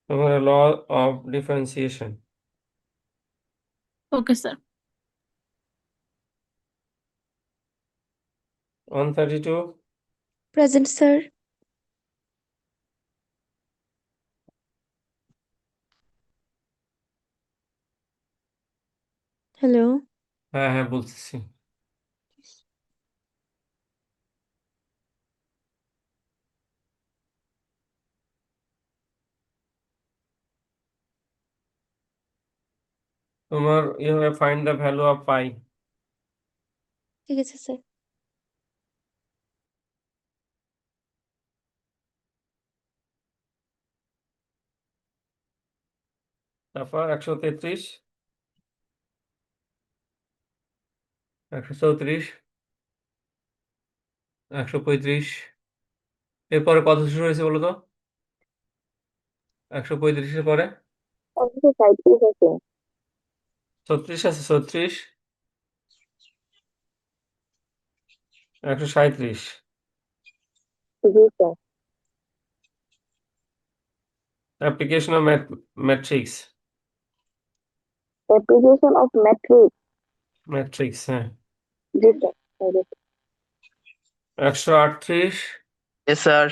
তোমার law of differentiation. Okay sir. 132, present sir. Hello. হ্যাঁ হ্যাঁ বলতেছি। তোমার you have find the value of pi. ঠিক আছে স্যার। তারপর 133, 134, 135, এরপরে কত শুরু হয়েছে বলো তো? 135-এর পরে 36 আছে, 36, 137, অ্যাপ্লিকেশন অফ ম্যাট্রিক্স। ম্যাট্রিক্স, হ্যাঁ। 138, Yes, sir.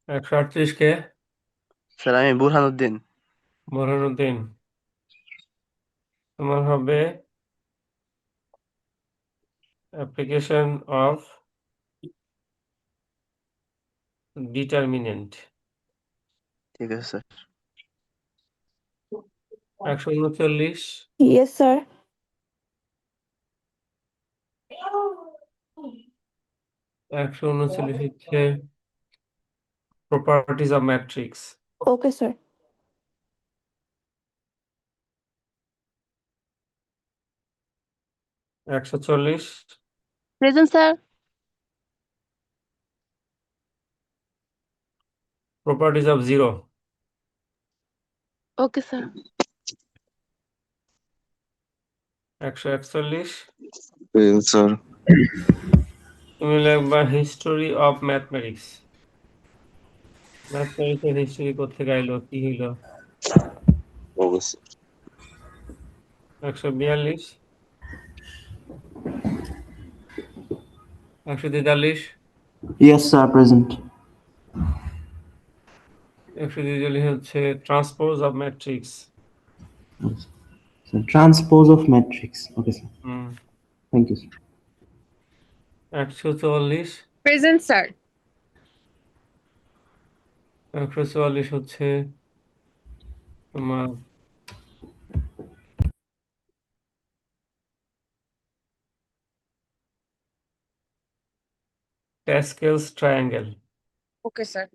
138 কে? স্যার আমি বুরহানুদ্দিন। বোরহানুদ্দিন। তোমার হবে অ্যাপ্লিকেশন অফ ডিটারমিনেন্ট। ঠিক আছে স্যার। 139, yes sir. 139 হচ্ছে properties of matrix. Okay sir. 140, present sir. Properties of zero. Okay sir. 141, sir. তুমি লিখবা হিস্টোরি অফ ম্যাথমেটিক্স। ম্যাথমেটিক্সের হিস্টোরি কোত্থেকে আইলো, কি হইলো? 142, 143, Yes, sir, present. 143 হচ্ছে transpose of matrix. So transpose of matrix. Okay, sir. হুম। Thank you, sir. 144, present sir. 144 হচ্ছে তোমার Pascal's triangle. Okay sir.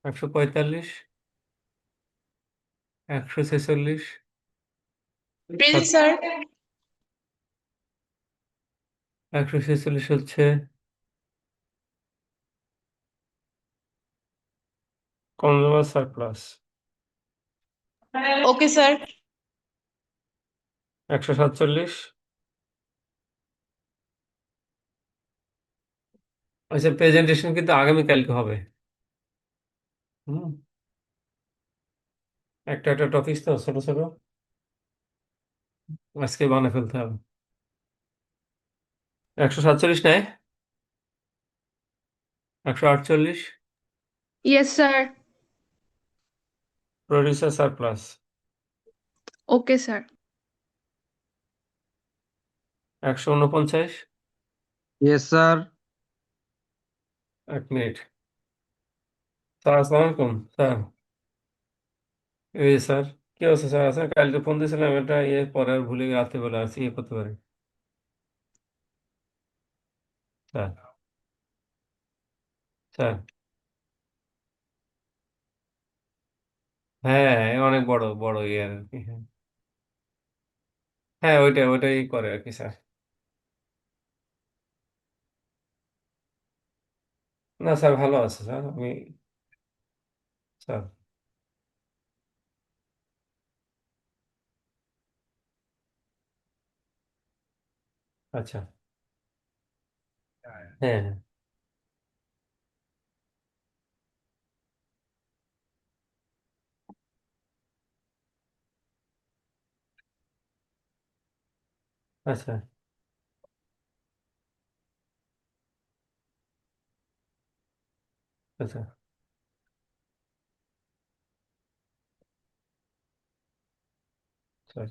145, 146, present sir. 146 হচ্ছে কনজুমার সারপ্লাস। Okay sir. 147, আচ্ছা প্রেজেন্টেশন কিন্তু আগামীকালকে হবে। হুম, একটা একটা টপিক তো ছোট ছোট, আজকে বানিয়ে ফেলতে হবে। 147 নেয়, 148, yes sir. Producer surplus. Okay sir. 149, Yes, sir. 1 minute. Sir আসসালামু আলাইকুম স্যার। এই যে স্যার, কি অবস্থা স্যার? আছেন? কালকে ফোন দিয়েছিলাম, এটা পরে আর ভুলে গিয়ে রাত্রে বেলা আসছি, করতে পারি স্যার। স্যার হ্যাঁ, অনেক বড় বড় আর কি। হ্যাঁ হ্যাঁ, ওইটাই করে আর কি স্যার। না স্যার, ভালো আছে স্যার। স্যার আচ্ছা, হ্যাঁ হ্যাঁ, আচ্ছা আচ্ছা আচ্ছা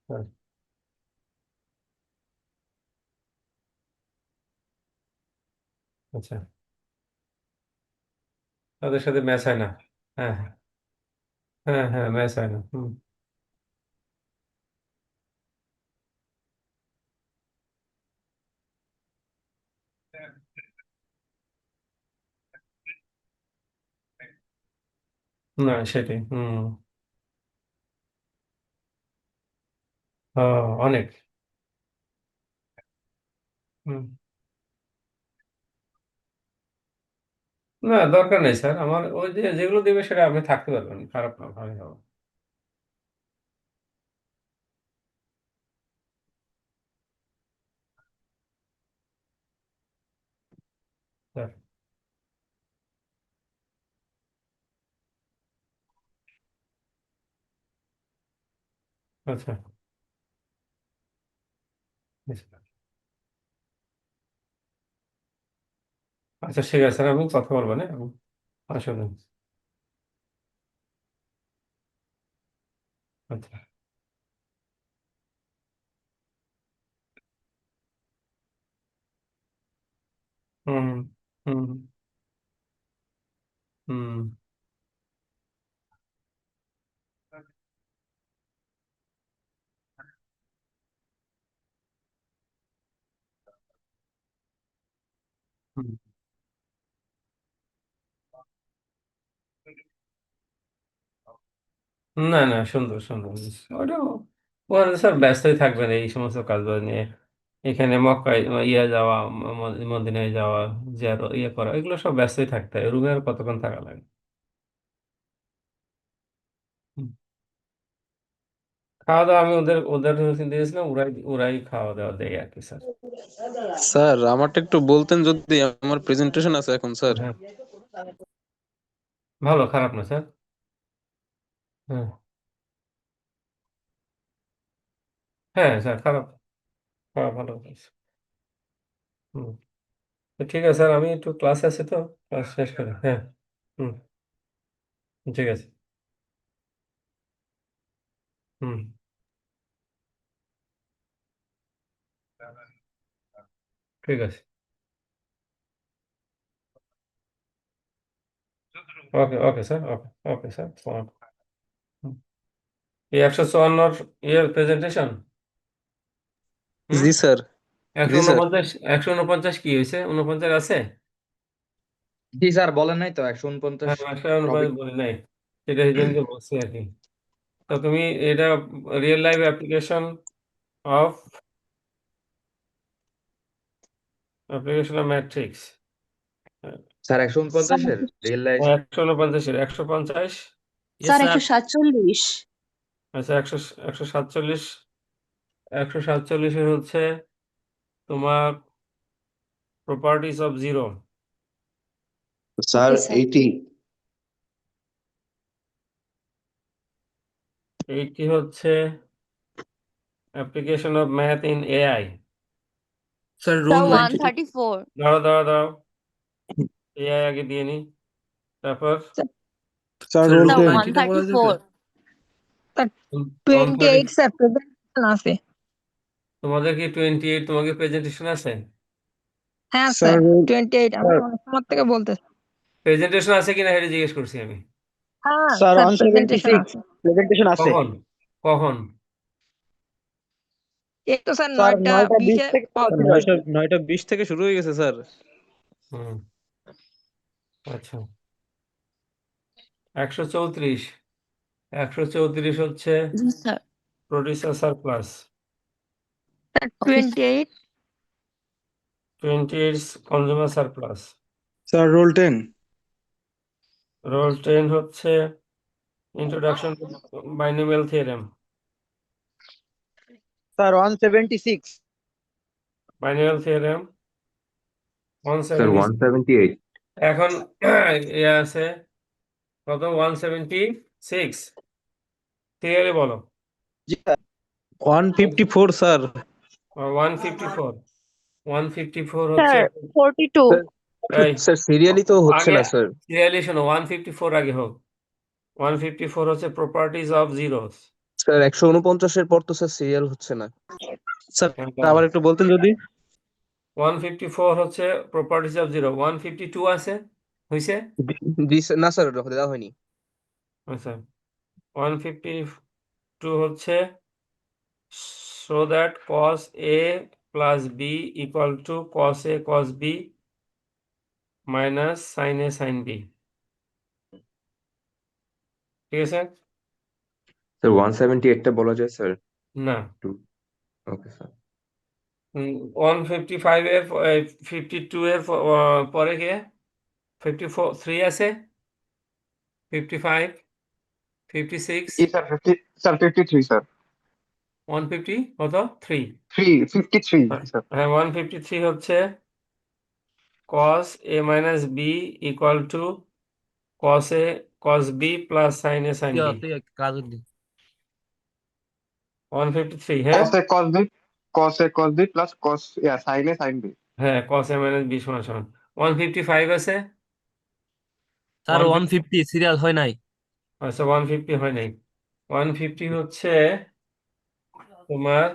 আচ্ছা আচ্ছা। তাদের সাথে ম্যাচ হয় না। হ্যাঁ হ্যাঁ হ্যাঁ হ্যাঁ, ম্যাচ হয় না। হুম। না, সেটাই। হুম। অনেক। হুম। না, দরকার নেই স্যার, আমার ওই যে যেগুলো দেবে সেটা আপনি থাকতে পারবেন, খারাপ না, ভালোই হবে। স্যার, আচ্ছা আচ্ছা আচ্ছা, ঠিক আছে স্যার, আমি কথা বলবো না, আসলে। আচ্ছা। হুম হুম হুম হুম। না না, সুন্দর সুন্দর। ওটা ওখানে স্যার ব্যস্তই থাকবেন এই সমস্ত কাজবাজ নিয়ে। এখানে মক্কায় যাওয়া, মদিনায় যাওয়া, ইয়ে করা, এগুলো সব ব্যস্তই থাকতে হয়, রুমে আর কতক্ষণ থাকা লাগে। হুম। খাওয়া দাওয়া আমি ওদের ওদের দিয়েছিলাম, ওরাই ওরাই খাওয়া দাওয়া দেয় আর কি স্যার। স্যার আমারটা একটু বলতেন যদি, আমার প্রেজেন্টেশন আছে এখন স্যার। হ্যাঁ, ভালো, খারাপ না স্যার। হ্যাঁ হ্যাঁ স্যার, খারাপ, খারাপ, ভালো হয়েছে। হুম। তো ঠিক আছে স্যার, আমি একটু ক্লাসে আছি, তো ক্লাস শেষ করি। হ্যাঁ। হুম। ঠিক আছে। হুম। ঠিক আছে। ওকে ওকে স্যার, ওকে ওকে স্যার, হুম। এই 154 ইয়ের প্রেজেন্টেশন। হুম। জি স্যার। একশো জি স্যার। উনপঞ্চাশ 149 কি হয়েছে, 49 আছে? জি স্যার, বলেন নাই তো 149 হ্যাঁ, 149 টপিক। বলি নাই, সেটা সেদিনকে বলছি আর কি। তো তুমি এটা real life application of matrix. Sir 149-এর রিয়েল লাইফ। 149-এর 150। Yes sir sir. 147। আচ্ছা, 147। 147-এর হচ্ছে তোমার properties of zero. Sir okay sir. 80। Eighty হচ্ছে application of math in AI. Sir sir rule 90। 134। দাঁড়াও দাঁড়াও দাঁড়াও, এআই আগে দিয়ে নি, তারপর sir sir role rule sir 10। 90টা বলা যাবে? 134। স্যার 130। 28 স্যার প্রেজেন্টেশন আছে। তোমাদের কি 28, তোমাকে প্রেজেন্টেশন আছে? হ্যাঁ স্যার স্যার রোল 28 আমি স্যার অনেক সময় থেকে বলতেছি। প্রেজেন্টেশন আছে কিনা সেটা জিজ্ঞেস করছি আমি। হ্যাঁ স্যার স্যার প্রেজেন্টেশন 176 আছে। প্রেজেন্টেশন আছে। কখন? কখন? এই তো স্যার স্যার 9টা 20 9টা 20-এ থেকে পাওয়া ছিল। 9টা 20 থেকে শুরু হয়ে গেছে স্যার। হুম। আচ্ছা, 134। 134 হচ্ছে জি sir. Producer surplus. Sir okay sir. 28 28 consumer surplus. Sir roll 10। Roll 10 হচ্ছে Introduction to binomial theorem. Sir 176 Binomial theorem sir 170 178 এখন এ আছে কত 176 ক্লিয়ারলি বলো জি স্যার 154 স্যার 154 154 হচ্ছে স্যার 42 এই স্যার সিরিয়ালি তো হচ্ছে আগে না স্যার ক্লিয়ারলি শোনো 154 আগে হোক 154 হচ্ছে প্রপার্টিজ অফ জিরোস স্যার 149 এর পর তো স্যার সিরিয়াল হচ্ছে না স্যার আবার একটু বলতেন যদি 154 হচ্ছে প্রপার্টিজ অফ জিরো 152 আছে হইছে জি স্যার, না স্যার দেওয়া হয়নি আচ্ছা 152 হচ্ছে so that cos A plus B equal to cos A cos B minus sin A sin B ঠিক আছে স্যার 178 টা বলা যায় স্যার না ওকে স্যার 155 এর 52 এর পরে কে 54 3 আছে 55 56 স্যার 50 স্যার 53 স্যার 150 কত 3 53 স্যার হ্যাঁ 153 হচ্ছে cos A minus B equal to cos A cos B plus sin A sin B 153 হ্যাঁ cos a cos b plus cos sin a sin b হ্যাঁ cos A minus B সমান সমান 155 আছে sir 150 150 serial হয় নাই আচ্ছা 150 হয় নাই 150 হচ্ছে তোমার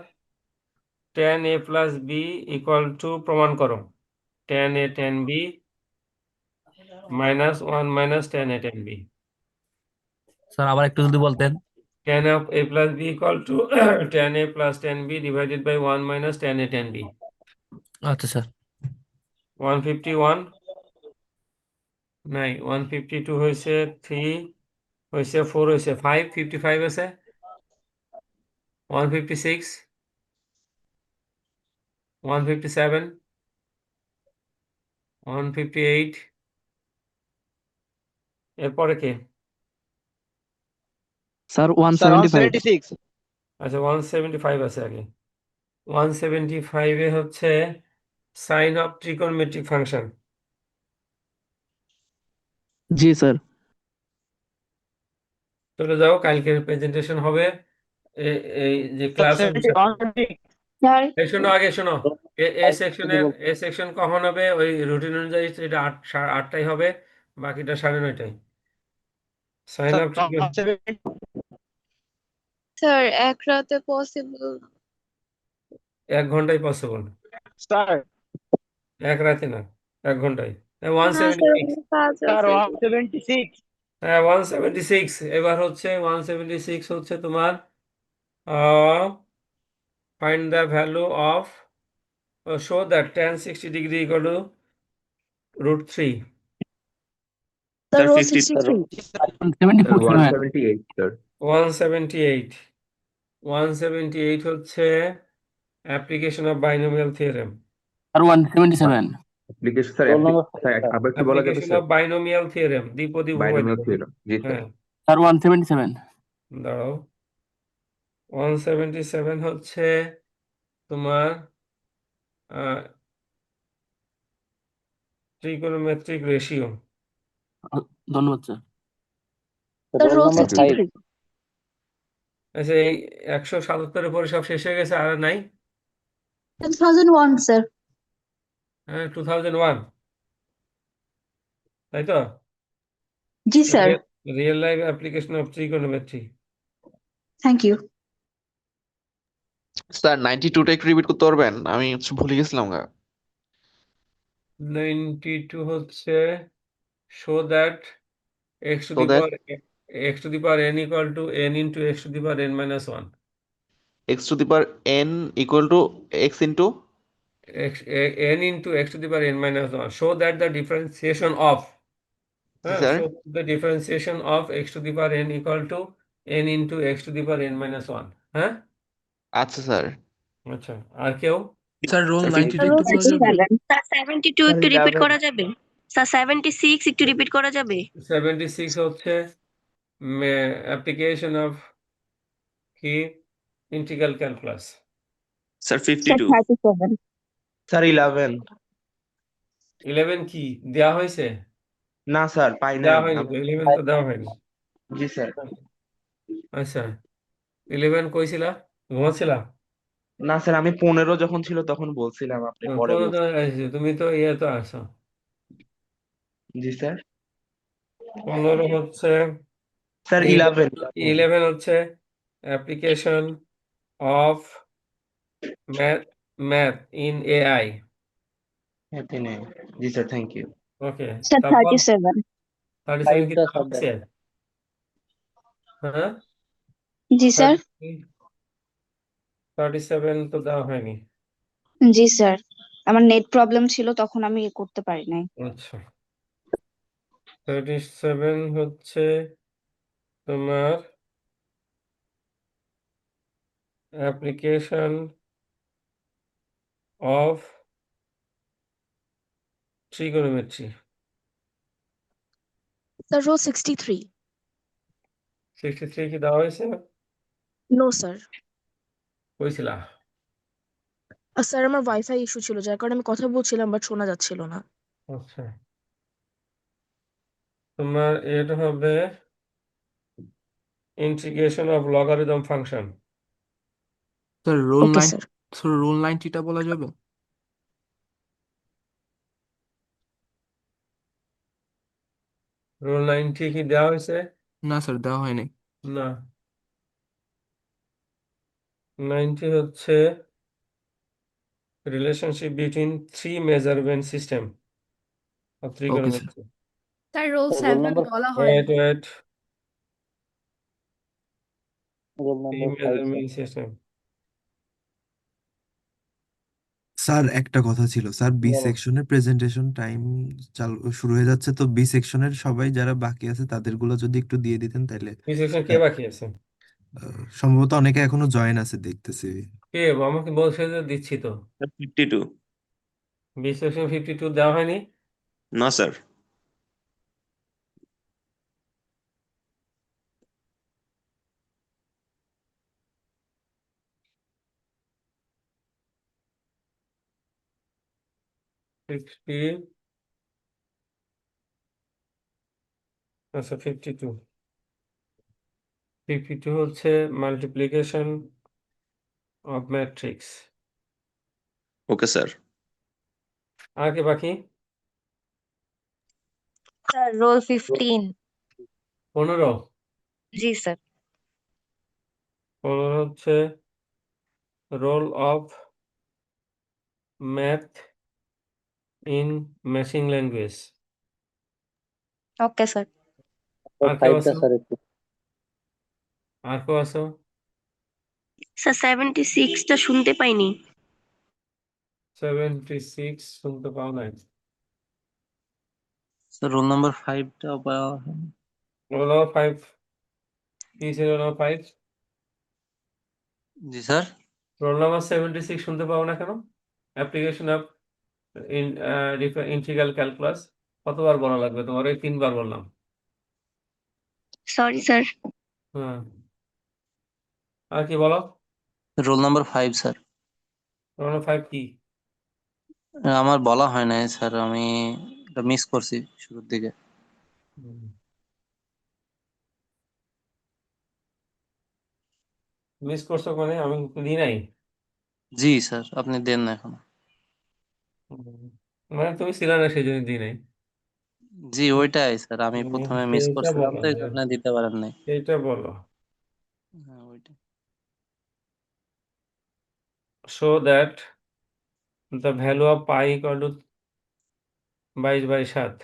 tan A plus B equal to প্রমাণ করো tan A tan B minus 1 minus tan A tan B sir আবার একটু যদি বলতেন tan of A plus B equal to tan A plus tan B divided by 1 minus tan A tan B আচ্ছা sir 151 নাই 152 হয়েছে 3 হয়েছে 4 হয়েছে 5 55 আছে 156 157 158 এরপরে কে স্যার স্যার 175 176 আচ্ছা 175 আছে আগে 175 এ হচ্ছে সাইন অফ ট্রিগোনোমেট্রিক ফাংশন জি স্যার চলে যাও কালকে প্রেজেন্টেশন হবে এই যে ক্লাস এই শোনো আগে শোনো এ সেকশন কখন হবে ওই রুটিন অনুযায়ী এটা 8টায় হবে বাকিটা 9:30টায় সাইন অফ স্যার এক রাতে পসিবল 1 ঘন্টায় পসিবল স্যার এক রাতে না 1 ঘন্টায় না স্যার 176 আমার কাজ স্যার আছে 176 হ্যাঁ 176 এবার হচ্ছে 176 হচ্ছে তোমার find the value of show that tan 60 degree equal to root 3 The row 50 63. 178 স্যার 178 178 হচ্ছে application of binomial theorem আর 177 অ্যাপ্লিকেশন স্যার আবার কি বলা যাবে application sir of binomial theorem দ্বিপদী বাইনোমিয়াল বহুপদী থিওরেম জি স্যার হ্যাঁ স্যার 177 দাঁড়াও 177 হচ্ছে তোমার trigonometric ratio ধন্যবাদ স্যার The row 63. আচ্ছা এই 177 এর পরে সব শেষ হয়ে গেছে আর নাই 2001, sir. হ্যাঁ 2001 তাই তো Ji, sir. Real life application of trigonometry Thank you. Sir 92 টা একটু রিপিট করতে পারবেন আমি ভুলে গেছিলাম গা 92 হচ্ছে show that x to So the that power x to the power n equal to n into x to the power n minus 1 x to the power n equal to x into n into x to the power n minus 1 show that the differentiation of sir so the differentiation of x to the power n equal to n into x to the power n minus 1 হ্যাঁ আচ্ছা sir আচ্ছা আর কেউ sir roll The 92 row একটু বলা যাবে 67. Sir 72 একটু repeat করা যাবে স্যার 76 একটু রিপিট করা যাবে 76 হচ্ছে application of কি integral calculus sir Sir, 52। 37. Sir 11। 11 কি দেওয়া হয়েছে? না স্যার পাই নাই দেওয়া হয়নি তো, 11 তো দেওয়া হয়নি। জি স্যার। আচ্ছা 11 কইছিলা, ঘুমাচ্ছিলা? না স্যার আমি 15 যখন ছিল তখন বলছিলাম, আপনি পরে 15 বলছেন। তুমি তো ইয়ে তো আছো। জি স্যার। 15 হচ্ছে স্যার 11। 11 হচ্ছে application of math in AI. হ্যাঁ তিনি। জি sir, thank you. Okay, Sir, তারপর 37. 37 কি দেওয়া হয়েছে? হ্যাঁ জি স্যার। 37 তো দেওয়া হয়নি। জি স্যার, আমার নেট প্রবলেম ছিল তখন আমি করতে পারি নাই। আচ্ছা 37 হচ্ছে তোমার application of trigonometry. Sir, row 63. 63 কি দেওয়া হয়েছে? No, sir. কইছিলা? স্যার আমার ওয়াইফাই ইস্যু ছিল যার কারণে আমি কথা বলছিলাম বাট শোনা যাচ্ছিল না। আচ্ছা তোমার এটা হবে integration of logarithm function. Sir roll okay nine sir. Sir roll 90টা বলা যাবে? রোল 90 কি দেওয়া হয়েছে? না স্যার দেওয়া হয়নি। না 90 হচ্ছে relationship between three measurement system of okay sir. Trigonometry. Sir roll roll 7 number বলা হয় wait wait roll three number 5 sir. Measurement system. Sir একটা কথা ছিল স্যার, বি বলো। সেকশনের প্রেজেন্টেশন টাইম শুরু হয়ে যাচ্ছে, তো বি সেকশনের সবাই যারা বাকি আছে তাদেরগুলো যদি একটু দিয়ে দিতেন তাহলে বি সেকশন কে বাকি আছে? সম্ভবত অনেকে এখনো জয়েন আছে দেখতেছি। কে আমাকে বলছে যে দিচ্ছি তো। 52। বি সেকশন 52 দেওয়া হয়নি? না স্যার। আচ্ছা 52 হচ্ছে multiplication of matrix. Okay sir. আর কি বাকি? Sir roll 15। 15 জি স্যার। 15 হচ্ছে role of math in machine language. Okay sir. আর কেউ 5টা আছো? স্যার একটু। আর কেউ আছো? স্যার 76টা শুনতে পাইনি। 76 শুনতে পাও নাই? স্যার রোল নাম্বার 5টা বলা হয়নি। রোল নাম্বার 5 কি ছিল? রোল নাম্বার 5 জি স্যার। রোল নাম্বার 76 শুনতে পাও না কেন? অ্যাপ্লিকেশন অফ ইন্টিগ্রাল ক্যালকুলাস কতবার বলা লাগবে তোমার? ওই 3বার বললাম। Sorry sir. হ্যাঁ আর কি বলো? Role number 5 sir. Roll number 5 কি? আমার বলা হয় নাই স্যার, আমি এটা মিস করছি শুরুর দিকে। মিস করছো মানে আমি দিই নাই? জি স্যার, আপনি দেন না এখন। মানে তুমি ছিল না সেই জন্য দিই নাই। জি ওইটাই স্যার, আমি প্রথমে মিস সেইটা করছিলাম বলো তো এই জন্য দিতে পারেন নাই। সেইটা বলো। হ্যাঁ ওইটাই। Show that the value of pi equal to 22/7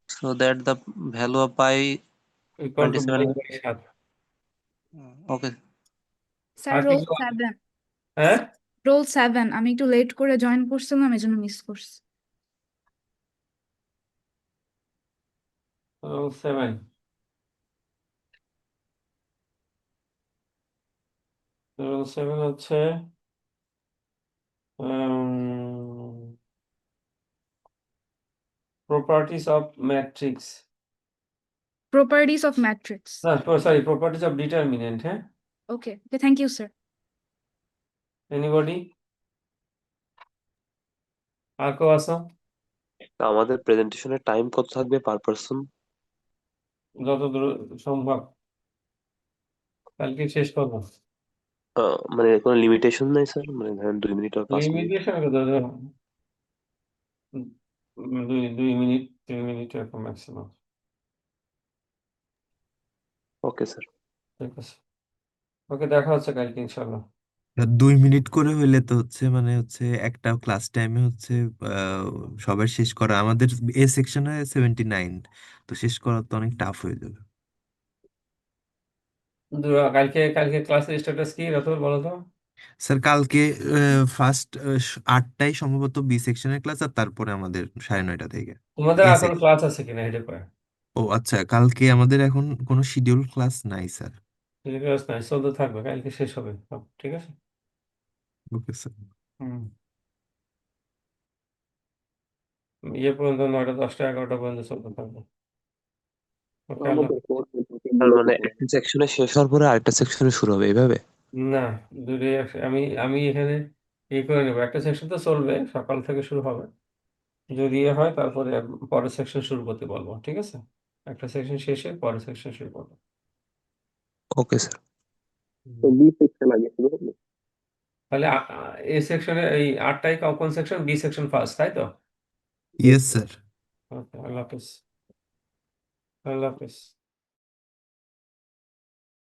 So that the value of pi equal to 27. 22/7। Okay. Sir আর রোল কিছু? 7। হ্যাঁ রোল 7 আমি একটু লেট করে জয়েন করছিলাম এজন্য মিস করছি। রোল 7 রোল 7 হচ্ছে properties of matrix. properties of matrix. না সরি, প্রপার্টিজ অফ ডিটারমিনেন্ট। হ্যাঁ, Okay. Okay, thank you, sir. Anybody? আর কেউ আসো? আমাদের প্রেজেন্টেশনের টাইম কত থাকবে পার পারসন? যতদূর সম্ভব কালকে শেষ করবো। মানে কোনো লিমিটেশন নাই স্যার, মানে ধরেন 2 মিনিট আর 5 মিনিট? লিমিটেশন কত? 2 মিনিট 3 মিনিট এরকম ম্যাক্সিমাম। Okay sir. ঠিক আছে, ওকে, দেখা হচ্ছে কালকে ইনশাল্লাহ। 2 মিনিট করে হইলে তো মানে একটা ক্লাস টাইমে সবার শেষ করা আমাদের এ সেকশনে 79, তো শেষ করা তো অনেক টাফ হয়ে যাবে। কালকে কালকে ক্লাসের স্ট্যাটাস কি রাতুল বলো তো? স্যার কালকে ফার্স্ট 8টায় সম্ভবত বি সেকশনের ক্লাস, আর তারপরে আমাদের 9:30 থেকে তোমাদের এ আর কোনো সেকশন। ক্লাস আছে কিনা এটা করে? ও আচ্ছা, কালকে আমাদের এখন কোনো শিডিউল ক্লাস নাই স্যার। ক্লাস নাই, চলতে থাকবে, কালকে শেষ হবে সব, ঠিক আছে। Okay sir. হুম, ইয়ে পর্যন্ত 9টা 10টা 11টা পর্যন্ত চলতে থাকবে। ওকে, আল্লাহ। তার মানে একটা সেকশনে শেষ হওয়ার পরে আরেকটা সেকশনে শুরু হবে এইভাবে? না, দুটোই আমি আমি এখানে ইয়ে করে নেবো, একটা সেকশন তো চলবে, সকাল থেকে শুরু হবে, যদি ইয়ে হয় তারপরে পরের সেকশন শুরু করতে বলবো, ঠিক আছে। একটা সেকশন শেষে পরের সেকশন শুরু করবো। Okay sir. বি সেকশন আগে শুরু হবে? তাহলে এ সেকশনে এই 8টাই কোন সেকশন? বি সেকশন ফার্স্ট, তাই তো? Yes sir. ওকে, আল্লাহ হাফেজ। আল্লাহ হাফেজ।